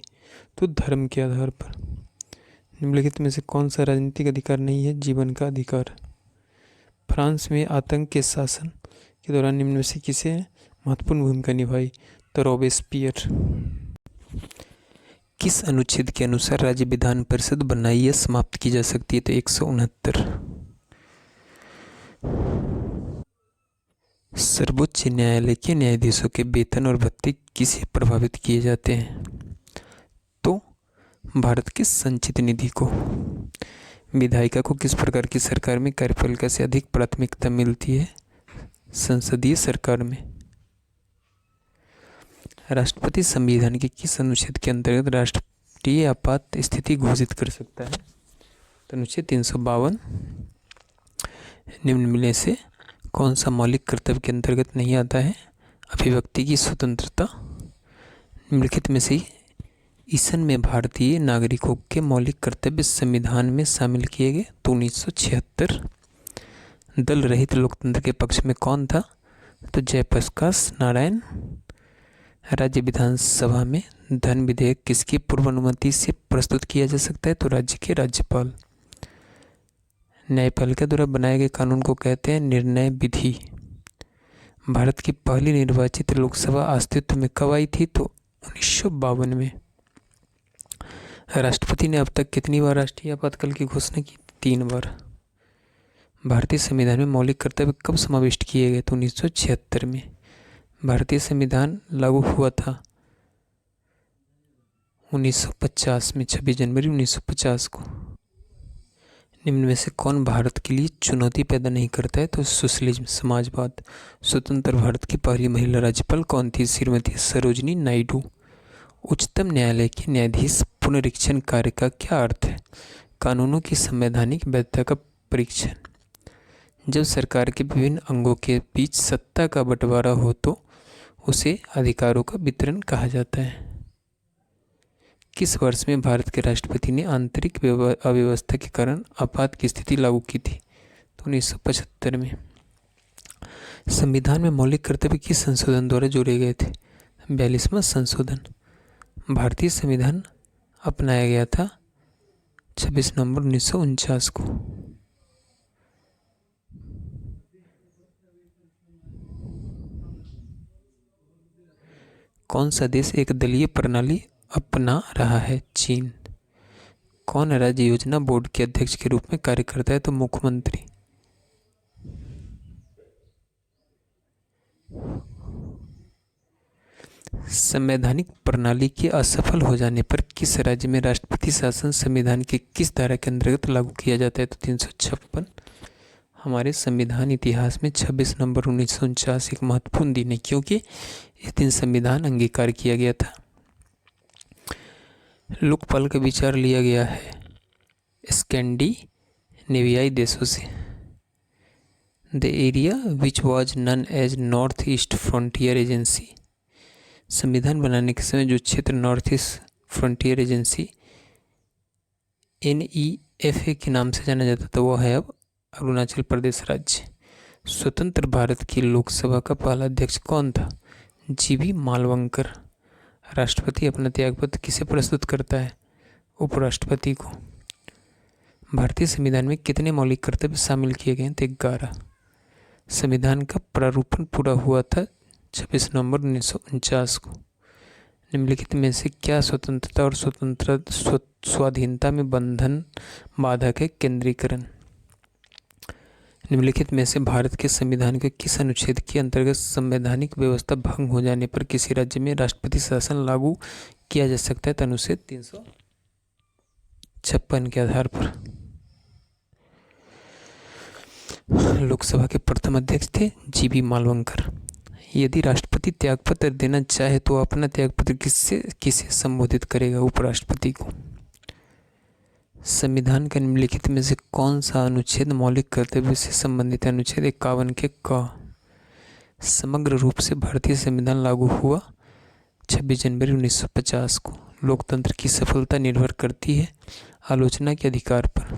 तो धर्म के आधार पर। निम्नलिखित में से कौन सा राजनीतिक अधिकार नहीं है? जीवन का अधिकार। फ्रांस में आतंक के शासन के दौरान निम्न में से किसे महत्वपूर्ण भूमिका निभाई? तो रॉबेस्पियर। किस अनुच्छेद के अनुसार राज्य विधान परिषद बनाई या समाप्त की जा सकती है? तो 169। सर्वोच्च न्यायालय के न्यायाधीशों के वेतन और भत्ते किसे प्रभावित किए जाते हैं? तो भारत के संचित निधि को। विधायिका को किस प्रकार की सरकार में कार्यपालिका से अधिक प्राथमिकता मिलती है? संसदीय सरकार में। राष्ट्रपति संविधान के किस अनुच्छेद के अंतर्गत राष्ट्रीय आपात स्थिति घोषित कर सकता है? तो अनुच्छेद 352 निम्न में से कौन सा मौलिक कर्तव्य के अंतर्गत नहीं आता है? अभिव्यक्ति की स्वतंत्रता। निम्नलिखित में से ईसन में भारतीय नागरिकों के मौलिक कर्तव्य संविधान में शामिल किए गए। तो 1976। दल रहित लोकतंत्र के पक्ष में कौन था? तो जयप्रकाश नारायण। राज्य विधानसभा में धन विधेयक किसकी पूर्व अनुमति से प्रस्तुत किया जा सकता है? तो राज्य के राज्यपाल। न्यायपालिका द्वारा बनाए गए कानून को कहते हैं निर्णय विधि। भारत की पहली निर्वाचित लोकसभा अस्तित्व में कब आई थी? तो 1952 में। राष्ट्रपति ने अब तक कितनी बार राष्ट्रीय आपातकाल की घोषणा की? 3 बार। भारतीय संविधान में मौलिक कर्तव्य कब समाविष्ट किए गए? तो 1976 में। भारतीय संविधान लागू हुआ था 1950 में, 26 जनवरी 1950 को। निम्न में से कौन भारत के लिए चुनौती पैदा नहीं करता है? तो सोशलिज्म, समाजवाद। स्वतंत्र भारत की पहली महिला राज्यपाल कौन थी? श्रीमती सरोजिनी नायडू। उच्चतम न्यायालय के न्यायाधीश पुनरीक्षण कार्य का क्या अर्थ है? कानूनों की संवैधानिक वैधता का परीक्षण। जब सरकार के विभिन्न अंगों के बीच सत्ता का बंटवारा हो तो उसे अधिकारों का वितरण कहा जाता है। किस वर्ष में भारत के राष्ट्रपति ने आंतरिक अव्यवस्था के कारण आपात की स्थिति लागू की थी? तो 1975 में। संविधान में मौलिक कर्तव्य किस संशोधन द्वारा जोड़े गए थे? 42वां संशोधन। भारतीय संविधान अपनाया गया था 26 नवंबर 1949 को। कौन सा देश एक दलीय प्रणाली अपना रहा है? चीन। कौन राज्य योजना बोर्ड के अध्यक्ष के रूप में कार्य करता है? तो मुख्यमंत्री। संवैधानिक प्रणाली के असफल हो जाने पर किस राज्य में राष्ट्रपति शासन संविधान के किस धारा के अंतर्गत लागू किया जाता है? तो 356। हमारे संविधान इतिहास में 26 नवंबर 1949 एक महत्वपूर्ण दिन है, क्योंकि इस दिन संविधान अंगीकार किया गया था। लोकपाल का विचार लिया गया है स्कैंडिनेवियाई देशों से। The area which was none as North East Frontier Agency. संविधान बनाने के समय जो क्षेत्र North East Frontier Agency NEFA के नाम से जाना जाता था वो है अब अरुणाचल प्रदेश राज्य। स्वतंत्र भारत की लोकसभा का पहला अध्यक्ष कौन था? GV मालवंकर। राष्ट्रपति अपना त्यागपत्र किसे प्रस्तुत करता है? उपराष्ट्रपति को। भारतीय संविधान में कितने मौलिक कर्तव्य शामिल किए गए? तो 11। संविधान का प्रारूपण पूरा हुआ था 26 नवंबर 1949 को। निम्नलिखित में से क्या स्वतंत्रता और स्वाधीनता में बंधन बाधक है? केंद्रीकरण। निम्नलिखित में से भारत के संविधान के किस अनुच्छेद के अंतर्गत संवैधानिक व्यवस्था भंग हो जाने पर किसी राज्य में राष्ट्रपति शासन लागू किया जा सकता है? तो अनुच्छेद 356 के आधार पर। लोकसभा के प्रथम अध्यक्ष थे GV मालवंकर। यदि राष्ट्रपति त्यागपत्र देना चाहे तो अपना त्यागपत्र किसे संबोधित करेगा? उपराष्ट्रपति को। संविधान के निम्नलिखित में से कौन सा अनुच्छेद मौलिक कर्तव्य से संबंधित है? अनुच्छेद 51 के क। समग्र रूप से भारतीय संविधान लागू हुआ 26 जनवरी 1950 को। लोकतंत्र की सफलता निर्भर करती है आलोचना के अधिकार पर।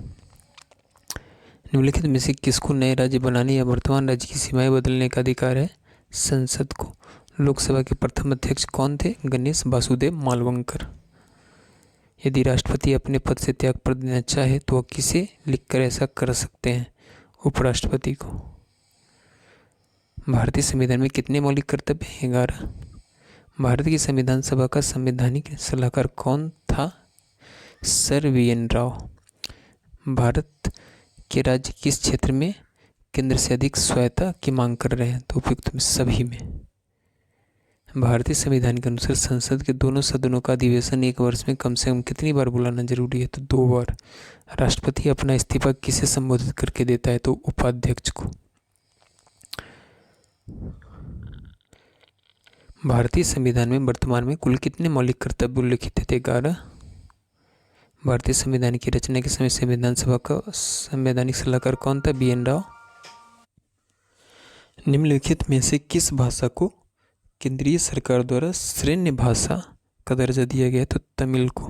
निम्नलिखित में से किसको नए राज्य बनाने या वर्तमान राज्य की सीमाएं बदलने का अधिकार है? संसद को। लोकसभा के प्रथम अध्यक्ष कौन थे? गणेश वासुदेव मालवंकर। यदि राष्ट्रपति अपने पद से त्यागपत्र देना चाहे तो वह किसे लिखकर ऐसा कर सकते हैं? उपराष्ट्रपति को। भारतीय संविधान में कितने मौलिक कर्तव्य हैं? 11। भारत की संविधान सभा का संवैधानिक सलाहकार कौन था? Sir VN Rao. भारत के राज्य किस क्षेत्र में केंद्र से अधिक स्वायत्ता की मांग कर रहे हैं? तो उपयुक्त में सभी में। भारतीय संविधान के अनुसार संसद के दोनों सदनों का अधिवेशन एक वर्ष में कम से कम कितनी बार बुलाना जरूरी है? तो 2 बार। राष्ट्रपति अपना इस्तीफा किसे संबोधित करके देता है? तो उपाध्यक्ष को। भारतीय संविधान में वर्तमान में कुल कितने मौलिक कर्तव्य उल्लिखित थे? 11। भारतीय संविधान की रचना के समय संविधान सभा का संवैधानिक सलाहकार कौन था? BN राव। निम्नलिखित में से किस भाषा को केंद्रीय सरकार द्वारा श्रेण्य भाषा का दर्जा दिया गया? तो तमिल को।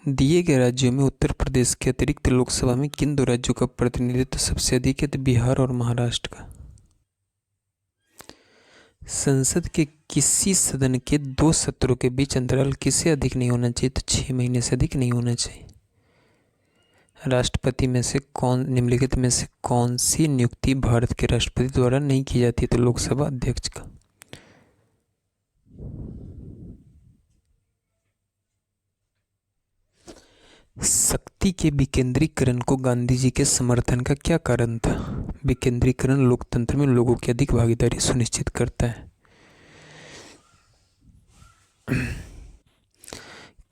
दिए गए राज्यों में उत्तर प्रदेश के अतिरिक्त लोकसभा में किन दो राज्यों का प्रतिनिधित्व सबसे अधिक है? तो बिहार और महाराष्ट्र का। संसद के किसी सदन के 2 सत्रों के बीच अंतराल किससे अधिक नहीं होना चाहिए? तो 6 महीने से अधिक नहीं होना चाहिए। राष्ट्रपति में से निम्नलिखित में से कौन सी नियुक्ति भारत के राष्ट्रपति द्वारा नहीं की जाती? तो लोकसभा अध्यक्ष का। शक्ति के विकेंद्रीकरण को गांधी जी के समर्थन का क्या कारण था? विकेंद्रीकरण लोकतंत्र में लोगों की अधिक भागीदारी सुनिश्चित करता है।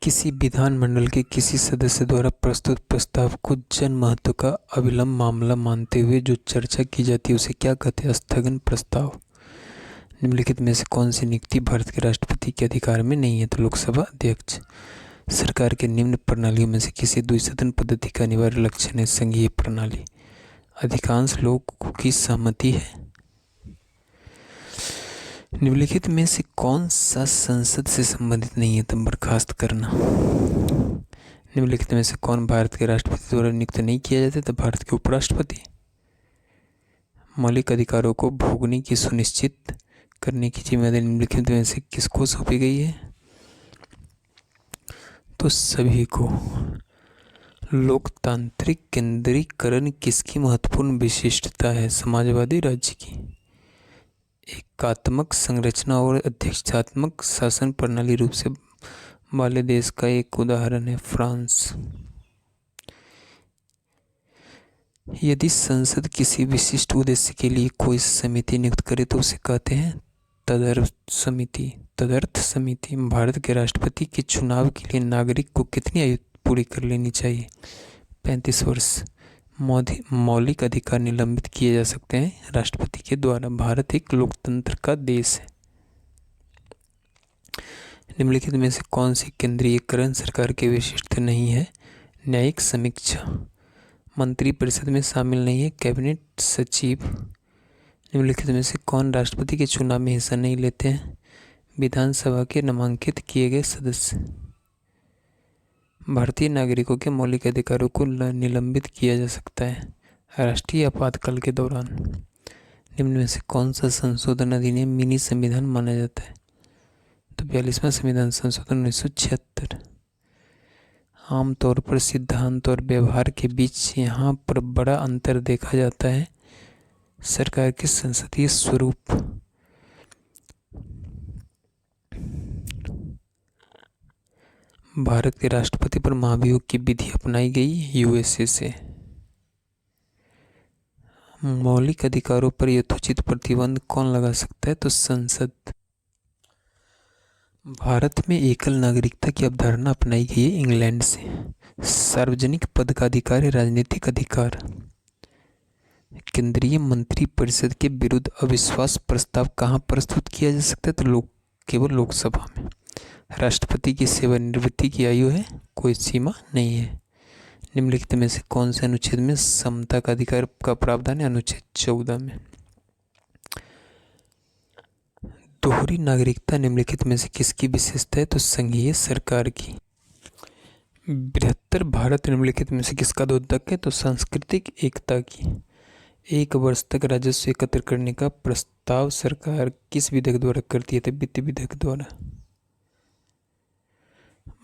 किसी विधानमंडल के किसी सदस्य द्वारा प्रस्तुत प्रस्ताव को जन महत्व का अविलंब मामला मानते हुए जो चर्चा की जाती है उसे क्या कहते हैं? स्थगन प्रस्ताव। निम्नलिखित में से कौन सी नियुक्ति भारत के राष्ट्रपति के अधिकार में नहीं है? तो लोकसभा अध्यक्ष। सरकार के निम्न प्रणालियों में से किसी द्विसदन पद्धति का अनिवार्य लक्षण है? संघीय प्रणाली। अधिकांश लोगों की सहमति है। निम्नलिखित में से कौन सा संसद से संबंधित नहीं है? तो बर्खास्त करना। निम्नलिखित में से कौन भारत के राष्ट्रपति द्वारा नियुक्त नहीं किया जाता? तो भारत के उपराष्ट्रपति। मौलिक अधिकारों को भोगने की सुनिश्चित करने की जिम्मेदारी निम्नलिखित में से किसको सौंपी गई है? तो सभी को। लोकतांत्रिक केंद्रीकरण किसकी महत्वपूर्ण विशिष्टता है? समाजवादी राज्य की। एकात्मक संरचना और अध्यक्षात्मक शासन प्रणाली रूप से वाले देश का एक उदाहरण है फ्रांस। यदि संसद किसी विशिष्ट उद्देश्य के लिए कोई समिति नियुक्त करे तो उसे कहते हैं तदर्थ समिति। भारत के राष्ट्रपति के चुनाव के लिए नागरिक को कितनी आयु पूरी कर लेनी चाहिए? 35 वर्ष। मौलिक अधिकार निलंबित किए जा सकते हैं राष्ट्रपति के द्वारा। भारत एक लोकतंत्र का देश है। निम्नलिखित में से कौन सी केंद्रीयकरण सरकार के विशिष्ट नहीं है? न्यायिक समीक्षा। मंत्रिपरिषद में शामिल नहीं है कैबिनेट सचिव। निम्नलिखित में से कौन राष्ट्रपति के चुनाव में हिस्सा नहीं लेते हैं? विधानसभा के नामांकित किए गए सदस्य। भारतीय नागरिकों के मौलिक अधिकारों को निलंबित किया जा सकता है राष्ट्रीय आपातकाल के दौरान। निम्न में से कौन सा संशोधन अधिनियम मिनी संविधान माना जाता है? तो 42वां संविधान संशोधन 1976। आमतौर पर सिद्धांत और व्यवहार के बीच यहाँ पर बड़ा अंतर देखा जाता है। सरकार के संसदीय स्वरूप। भारत के राष्ट्रपति पर महाभियोग की विधि अपनाई गई USA से। मौलिक अधिकारों पर यथोचित प्रतिबंध कौन लगा सकता है? तो संसद। भारत में एकल नागरिकता की अवधारणा अपनाई गई है इंग्लैंड से। सार्वजनिक पद का अधिकार है राजनीतिक अधिकार। केंद्रीय मंत्रिपरिषद के विरुद्ध अविश्वास प्रस्ताव कहाँ प्रस्तुत किया जा सकता है? तो केवल लोकसभा में। राष्ट्रपति की सेवानिवृत्ति की आयु है? कोई सीमा नहीं है। निम्नलिखित में से कौन से अनुच्छेद में समता का अधिकार का प्रावधान है? अनुच्छेद 14 में। दोहरी नागरिकता निम्नलिखित में से किसकी विशेषता है? तो संघीय सरकार की। बृहत्तर भारत निम्नलिखित में से किसका द्योतक है? तो सांस्कृतिक एकता की। 1 वर्ष तक राजस्व एकत्र करने का प्रस्ताव सरकार किस विधेयक द्वारा करती है? तो वित्त विधेयक द्वारा।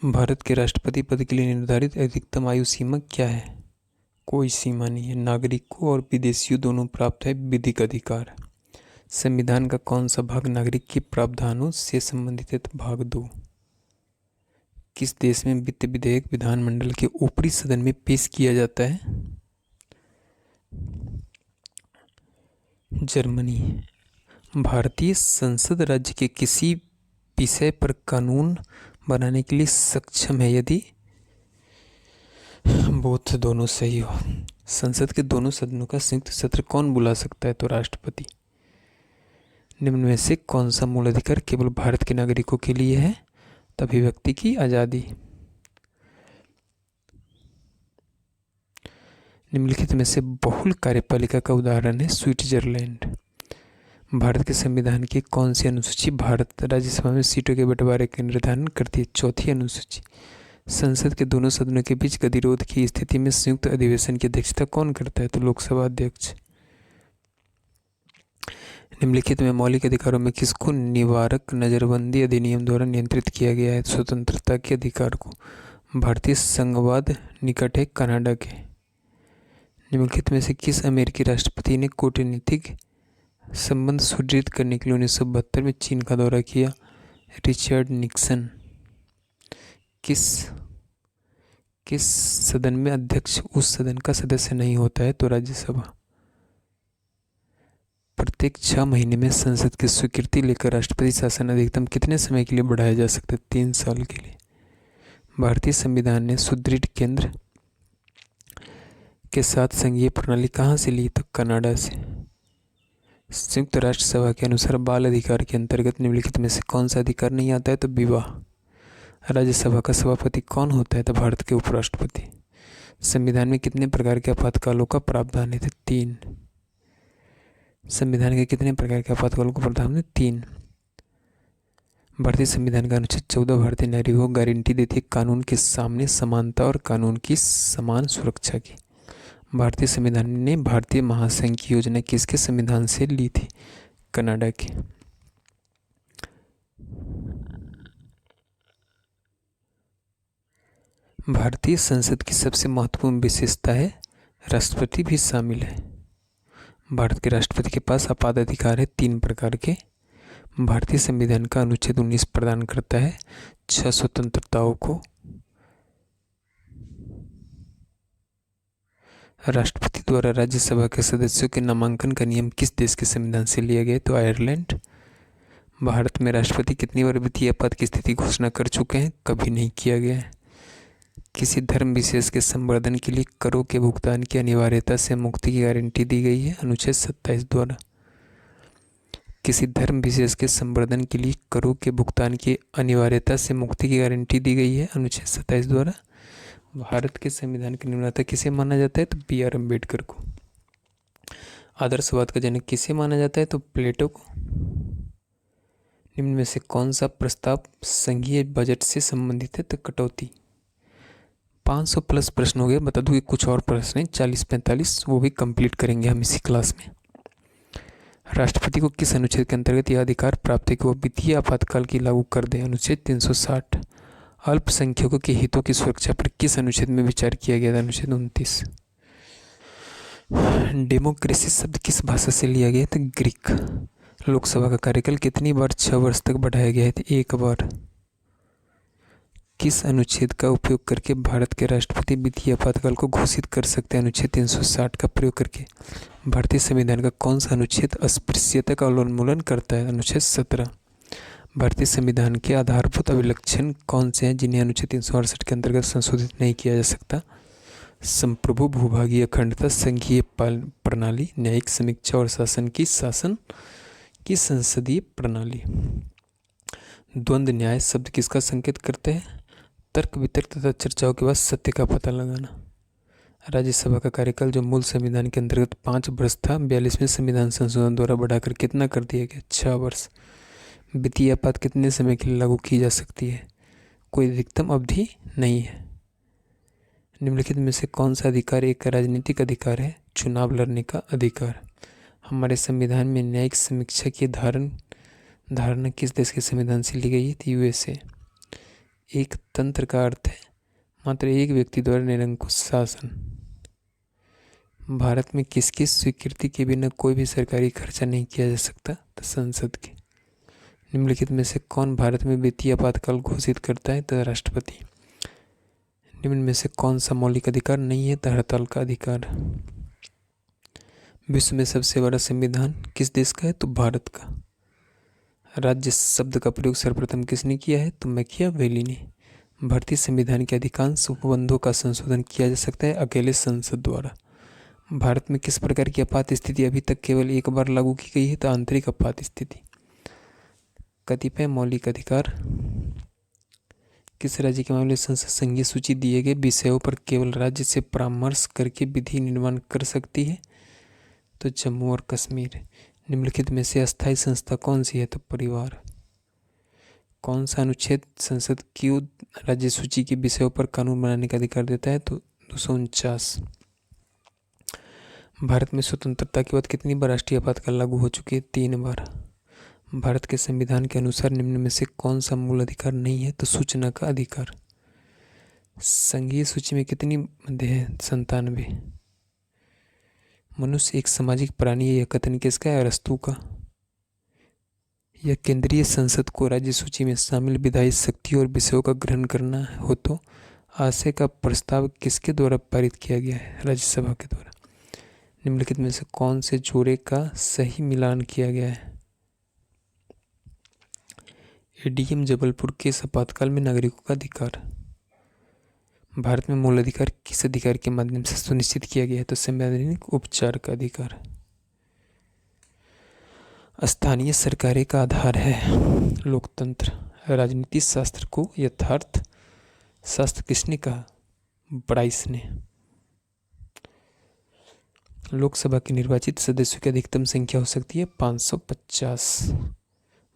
भारत के राष्ट्रपति पद के लिए निर्धारित अधिकतम आयु सीमा क्या है? कोई सीमा नहीं है। नागरिकों और विदेशियों दोनों प्राप्त है विधिक अधिकार। संविधान का कौन सा भाग नागरिक के प्रावधानों से संबंधित है? तो भाग 2। किस देश में वित्त विधेयक विधानमंडल के ऊपरी सदन में पेश किया जाता है? जर्मनी। भारतीय संसद राज्य के किसी विषय पर कानून बनाने के लिए सक्षम है यदि बोथ दोनों सही हो। संसद के दोनों सदनों का संयुक्त सत्र कौन बुला सकता है? तो राष्ट्रपति। निम्न में से कौन सा मूल अधिकार केवल भारत के नागरिकों के लिए है? तो अभिव्यक्ति की आज़ादी। निम्नलिखित में से बहुल कार्यपालिका का उदाहरण है स्विट्जरलैंड। भारत के संविधान की कौन सी अनुसूची भारत राज्यसभा में सीटों के बंटवारे का निर्धारण करती है? चौथी अनुसूची। संसद के दोनों सदनों के बीच गतिरोध की स्थिति में संयुक्त अधिवेशन की अध्यक्षता कौन करता है? तो लोकसभा अध्यक्ष। निम्नलिखित में मौलिक अधिकारों में किसको निवारक नजरबंदी अधिनियम द्वारा नियंत्रित किया गया है? स्वतंत्रता के अधिकार को। भारतीय संघवाद निकट है कनाडा के। निम्नलिखित में से किस अमेरिकी राष्ट्रपति ने कूटनीतिक संबंध सुदृढ़ करने के लिए 1972 में चीन का दौरा किया? Richard Nixon. किस सदन में अध्यक्ष उस सदन का सदस्य नहीं होता है? तो राज्यसभा। प्रत्येक 6 महीने में संसद की स्वीकृति लेकर राष्ट्रपति शासन अधिकतम कितने समय के लिए बढ़ाया जा सकता है? 3 साल के लिए। भारतीय संविधान ने सुदृढ़ केंद्र के साथ संघीय प्रणाली कहाँ से ली? तो कनाडा से। संयुक्त राष्ट्र सभा के अनुसार बाल अधिकार के अंतर्गत निम्नलिखित में से कौन सा अधिकार नहीं आता है? तो विवाह। राज्यसभा का सभापति कौन होता है? तो भारत के उपराष्ट्रपति। संविधान में कितने प्रकार के आपातकालों का प्रावधान है? तो 3। संविधान के कितने प्रकार के आपातकालों का प्रावधान है? 3। भारतीय संविधान का अनुच्छेद 14 भारतीय नागरिकों को गारंटी देती है कानून के सामने समानता और कानून की समान सुरक्षा की। भारतीय संविधान ने भारतीय महासंघ की योजना किसके संविधान से ली थी? कनाडा के। भारतीय संसद की सबसे महत्वपूर्ण विशेषता है राष्ट्रपति भी शामिल है। भारत के राष्ट्रपति के पास आपातधिकार है 3 प्रकार के। भारतीय संविधान का अनुच्छेद 19 प्रदान करता है 6 स्वतंत्रताओं को। राष्ट्रपति द्वारा राज्यसभा के सदस्यों के नामांकन का नियम किस देश के संविधान से लिया गया? तो आयरलैंड। भारत में राष्ट्रपति कितनी बार वित्तीय आपात की स्थिति घोषणा कर चुके हैं? कभी नहीं किया गया है। किसी धर्म विशेष के संवर्धन के लिए करों के भुगतान की अनिवार्यता से मुक्ति की गारंटी दी गई है? अनुच्छेद 27 द्वारा। किसी धर्म विशेष के संवर्धन के लिए करों के भुगतान की अनिवार्यता से मुक्ति की गारंटी दी गई है? अनुच्छेद 27 द्वारा। भारत के संविधान का निर्माता किसे माना जाता है? तो B.R. अम्बेडकर को। आदर्शवाद का जनक किसे माना जाता है? तो प्लेटो को। निम्न में से कौन सा प्रस्ताव संघीय बजट से संबंधित है? तो कटौती। 500 प्लस प्रश्न हो गए। बता दूं कि कुछ और प्रश्न हैं 40-45, वो भी कंप्लीट करेंगे हम इसी क्लास में। राष्ट्रपति को किस अनुच्छेद के अंतर्गत यह अधिकार प्राप्त है कि वह वित्तीय आपातकाल की लागू कर दे? अनुच्छेद 360। अल्पसंख्यकों के हितों की सुरक्षा पर किस अनुच्छेद में विचार किया गया था? अनुच्छेद 29। डेमोक्रेसी शब्द किस भाषा से लिया गया? तो ग्रीक। लोकसभा का कार्यकाल कितनी बार 6 वर्ष तक बढ़ाया गया है? तो 1 बार। किस अनुच्छेद का उपयोग करके भारत के राष्ट्रपति वित्तीय आपातकाल को घोषित कर सकते हैं? अनुच्छेद 360 का प्रयोग करके। भारतीय संविधान का कौन सा अनुच्छेद अस्पृश्यता का उन्मूलन करता है? अनुच्छेद 17। भारतीय संविधान के आधारभूत अभिलक्षण कौन से हैं जिन्हें अनुच्छेद 368 के अंतर्गत संशोधित नहीं किया जा सकता? संप्रभु, भूभागीय अखंडता, संघीय प्रणाली, न्यायिक समीक्षा और शासन की संसदीय प्रणाली। द्वंद्व न्याय शब्द किसका संकेत करते हैं? तर्क वितर्क तथा चर्चाओं के बाद सत्य का पता लगाना। राज्यसभा का कार्यकाल जो मूल संविधान के अंतर्गत 5 वर्ष था 42वें संविधान संशोधन द्वारा बढ़ाकर कितना कर दिया गया? 6 वर्ष। वित्तीय आपात कितने समय के लिए लागू की जा सकती है? कोई अधिकतम अवधि नहीं है। निम्नलिखित में से कौन सा अधिकार एक राजनीतिक अधिकार है? चुनाव लड़ने का अधिकार। हमारे संविधान में न्यायिक समीक्षा की धारणा किस देश के संविधान से ली गई है? USA। एक तंत्र का अर्थ है मात्र एक व्यक्ति द्वारा निरंकुश शासन। भारत में किसकी स्वीकृति के बिना कोई भी सरकारी खर्चा नहीं किया जा सकता? तो संसद की। निम्नलिखित में से कौन भारत में वित्तीय आपातकाल घोषित करता है? तो राष्ट्रपति। निम्न में से कौन सा मौलिक अधिकार नहीं है? तो हड़ताल का अधिकार। विश्व में सबसे बड़ा संविधान किस देश का है? तो भारत का। राज्य शब्द का प्रयोग सर्वप्रथम किसने किया है? तो मैकियावेली ने। भारतीय संविधान के अधिकांश उपबंधों का संशोधन किया जा सकता है अकेले संसद द्वारा। भारत में किस प्रकार की आपात स्थिति अभी तक केवल 1 बार लागू की गई है? तो आंतरिक आपात स्थिति। कतिपय मौलिक अधिकार किस राज्य के मामले में संसद संघीय सूची दिए गए विषयों पर केवल राज्य से परामर्श करके विधि निर्माण कर सकती है? तो जम्मू और कश्मीर। निम्नलिखित में से अस्थायी संस्था कौन सी है? तो परिवार। कौन सा अनुच्छेद संसद की राज्य सूची के विषयों पर कानून बनाने का अधिकार देता है? तो 249। भारत में स्वतंत्रता के बाद कितनी बार राष्ट्रीय आपातकाल लागू हो चुकी है? 3 बार। भारत के संविधान के अनुसार निम्न में से कौन सा मूल अधिकार नहीं है? तो सूचना का अधिकार। संघीय सूची में कितनी मध्य है? 97। मनुष्य एक सामाजिक प्राणी है, यह कथन किसका है? अरस्तू का। यह केंद्रीय संसद को राज्य सूची में शामिल विधायी शक्तियों और विषयों का ग्रहण करना हो तो आशय का प्रस्ताव किसके द्वारा पारित किया गया है? राज्यसभा के द्वारा। निम्नलिखित में से कौन से जोड़े का सही मिलान किया गया है? एडीएम जबलपुर के आपातकाल में नागरिकों का अधिकार। भारत में मूल अधिकार किस अधिकार के माध्यम से सुनिश्चित किया गया है? तो संवैधानिक उपचार का अधिकार। स्थानीय सरकारें का आधार है लोकतंत्र। राजनीति शास्त्र को यथार्थ शास्त्र किसने कहा? ब्राइस ने। लोकसभा के निर्वाचित सदस्यों की अधिकतम संख्या हो सकती है 550।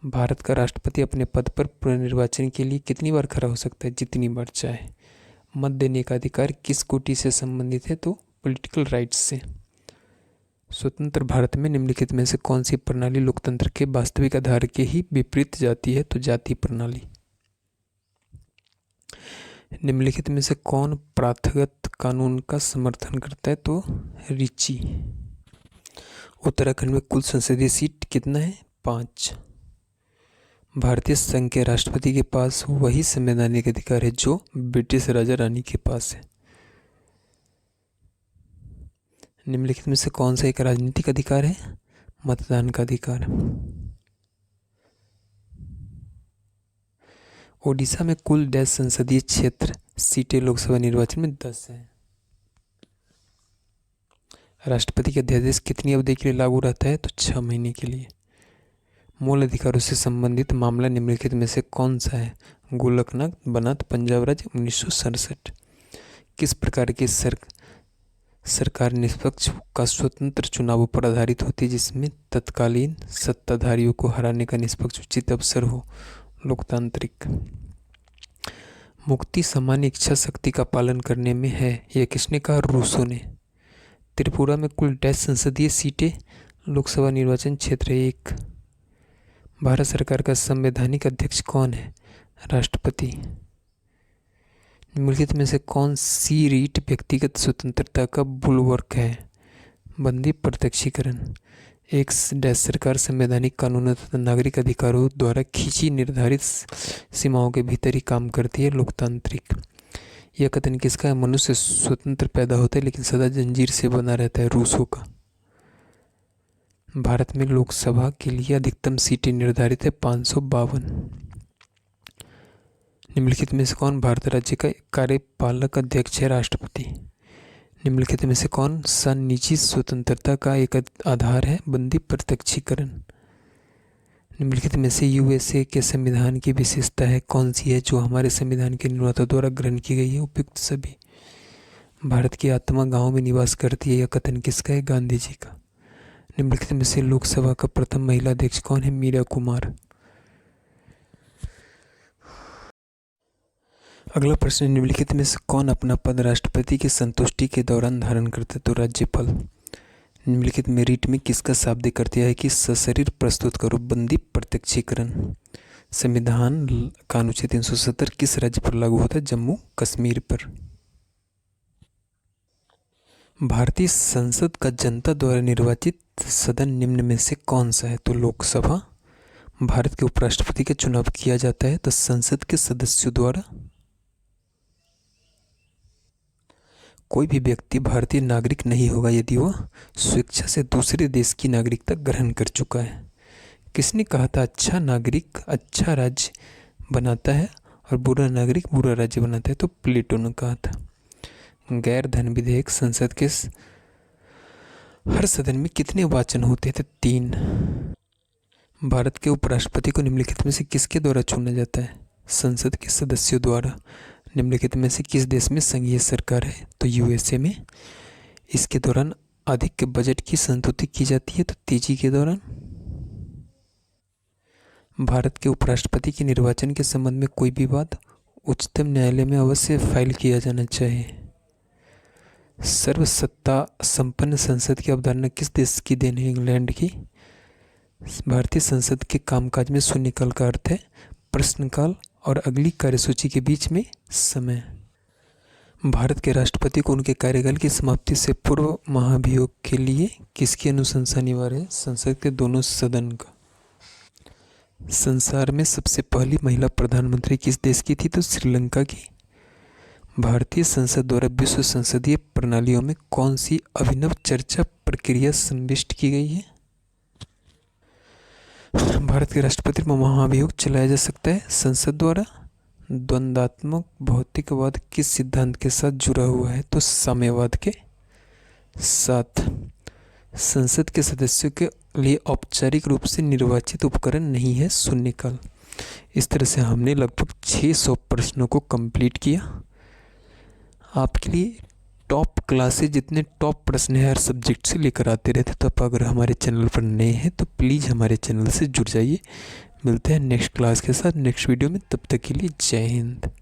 भारत का राष्ट्रपति अपने पद पर पुनर्निर्वाचन के लिए कितनी बार खड़ा हो सकता है? जितनी बार चाहे। मत देने का अधिकार किस कोटि से संबंधित है? तो पॉलिटिकल राइट्स से। स्वतंत्र भारत में निम्नलिखित में से कौन सी प्रणाली लोकतंत्र के वास्तविक आधार के ही विपरीत जाती है? तो जाति प्रणाली। निम्नलिखित में से कौन प्रथागत कानून का समर्थन करता है? तो रिची। उत्तराखंड में कुल संसदीय सीट कितना है? 5। भारतीय संघ के राष्ट्रपति के पास वही संवैधानिक अधिकार है जो ब्रिटिश राजा रानी के पास है। निम्नलिखित में से कौन सा एक राजनीतिक अधिकार है? मतदान का अधिकार। ओडिशा में कुल डैश संसदीय क्षेत्र सीटें लोकसभा निर्वाचन में 10 हैं। राष्ट्रपति का अध्यादेश कितनी अवधि के लिए लागू रहता है? तो 6 महीने के लिए। मूल अधिकारों से संबंधित मामला निम्नलिखित में से कौन सा है? गोलकनाथ बनात पंजाब राज्य 1967। किस प्रकार की सरकार निष्पक्ष का स्वतंत्र चुनावों पर आधारित होती है जिसमें तत्कालीन सत्ताधारियों को हराने का निष्पक्ष उचित अवसर हो? लोकतांत्रिक। मुक्ति सामान्य इच्छा शक्ति का पालन करने में है, यह किसने कहा? रूसो ने। त्रिपुरा में कुल डैश संसदीय सीटें लोकसभा निर्वाचन क्षेत्र 1। भारत सरकार का संवैधानिक अध्यक्ष कौन है? राष्ट्रपति। निम्नलिखित में से कौन सी रीट व्यक्तिगत स्वतंत्रता का बुलवर्क है? बंदी प्रत्यक्षीकरण। एक डैश सरकार संवैधानिक कानूनों तथा नागरिक अधिकारों द्वारा खींची निर्धारित सीमाओं के भीतर ही काम करती है। लोकतांत्रिक। यह कथन किसका है? मनुष्य स्वतंत्र पैदा होता है लेकिन सदा जंजीर से बना रहता है। रूसो का। भारत में लोकसभा के लिए अधिकतम सीटें निर्धारित है 552। निम्नलिखित में से कौन भारत राज्य का कार्यपालक अध्यक्ष है? राष्ट्रपति। निम्नलिखित में से कौन सा निजी स्वतंत्रता का एक आधार है? बंदी प्रत्यक्षीकरण। निम्नलिखित में से यूएसए के संविधान की विशेषता है कौन सी है जो हमारे संविधान के निर्माता द्वारा ग्रहण की गई है? उपयुक्त सभी। भारत की आत्मा गांव में निवास करती है, यह कथन किसका है? गांधी जी का। निम्नलिखित में से लोकसभा का प्रथम महिला अध्यक्ष कौन है? मीरा कुमार। अगला प्रश्न, निम्नलिखित में से कौन अपना पद राष्ट्रपति की संतुष्टि के दौरान धारण करते? तो राज्यपाल। निम्नलिखित में रीट में किसका शाब्दिक अर्थ है कि सशरीर प्रस्तुत करो? बंदी प्रत्यक्षीकरण। संविधान का अनुच्छेद 370 किस राज्य पर लागू होता है? जम्मू कश्मीर पर। भारतीय संसद का जनता द्वारा निर्वाचित सदन निम्न में से कौन सा है? तो लोकसभा। भारत के उपराष्ट्रपति का चुनाव किया जाता है तो संसद के सदस्यों द्वारा। कोई भी व्यक्ति भारतीय नागरिक नहीं होगा यदि वह स्वेच्छा से दूसरे देश की नागरिकता ग्रहण कर चुका है। किसने कहा था? अच्छा नागरिक अच्छा राज्य बनाता है और बुरा नागरिक बुरा राज्य बनाता है? तो प्लेटो ने कहा था। गैर धन विधेयक संसद के हर सदन में कितने वाचन होते थे? 3। भारत के उपराष्ट्रपति को निम्नलिखित में से किसके द्वारा चुना जाता है? संसद के सदस्यों द्वारा निम्नलिखित में से किस देश में संघीय सरकार है? तो यूएसए में। इसके दौरान अधिक बजट की संस्तुति की जाती है, तो तीजी के दौरान। भारत के उपराष्ट्रपति के निर्वाचन के संबंध में कोई विवाद उच्चतम न्यायालय में अवश्य फाइल किया जाना चाहिए। सर्वसत्ता संपन्न संसद की अवधारणा किस देश की देन है? इंग्लैंड की। भारतीय संसद के कामकाज में शून्यकाल का अर्थ है प्रश्नकाल और अगली कार्यसूची के बीच में समय। भारत के राष्ट्रपति को उनके कार्यकाल की समाप्ति से पूर्व महाभियोग के लिए किसकी अनुशंसा अनिवार्य है? संसद के दोनों सदन का। संसार में सबसे पहली महिला प्रधानमंत्री किस देश की थी? तो श्रीलंका की। भारतीय संसद द्वारा विश्व संसदीय प्रणालियों में कौन सी अभिनव चर्चा प्रक्रिया संविष्ट की गई है? भारत के राष्ट्रपति पर महाभियोग चलाया जा सकता है संसद द्वारा। द्वंद्वात्मक भौतिकवाद किस सिद्धांत के साथ जुड़ा हुआ है? तो साम्यवाद के साथ। संसद के सदस्यों के लिए औपचारिक रूप से निर्वाचित उपकरण नहीं है शून्यकाल। इस तरह से हमने लगभग 600 प्रश्नों को कंप्लीट किया। आपके लिए टॉप क्लासेस जितने टॉप प्रश्न हैं हर सब्जेक्ट से लेकर आते रहते, तो आप अगर हमारे चैनल पर नए हैं तो प्लीज़ हमारे चैनल से जुड़ जाइए। मिलते हैं नेक्स्ट क्लास के साथ नेक्स्ट वीडियो में, तब तक के लिए जय हिंद।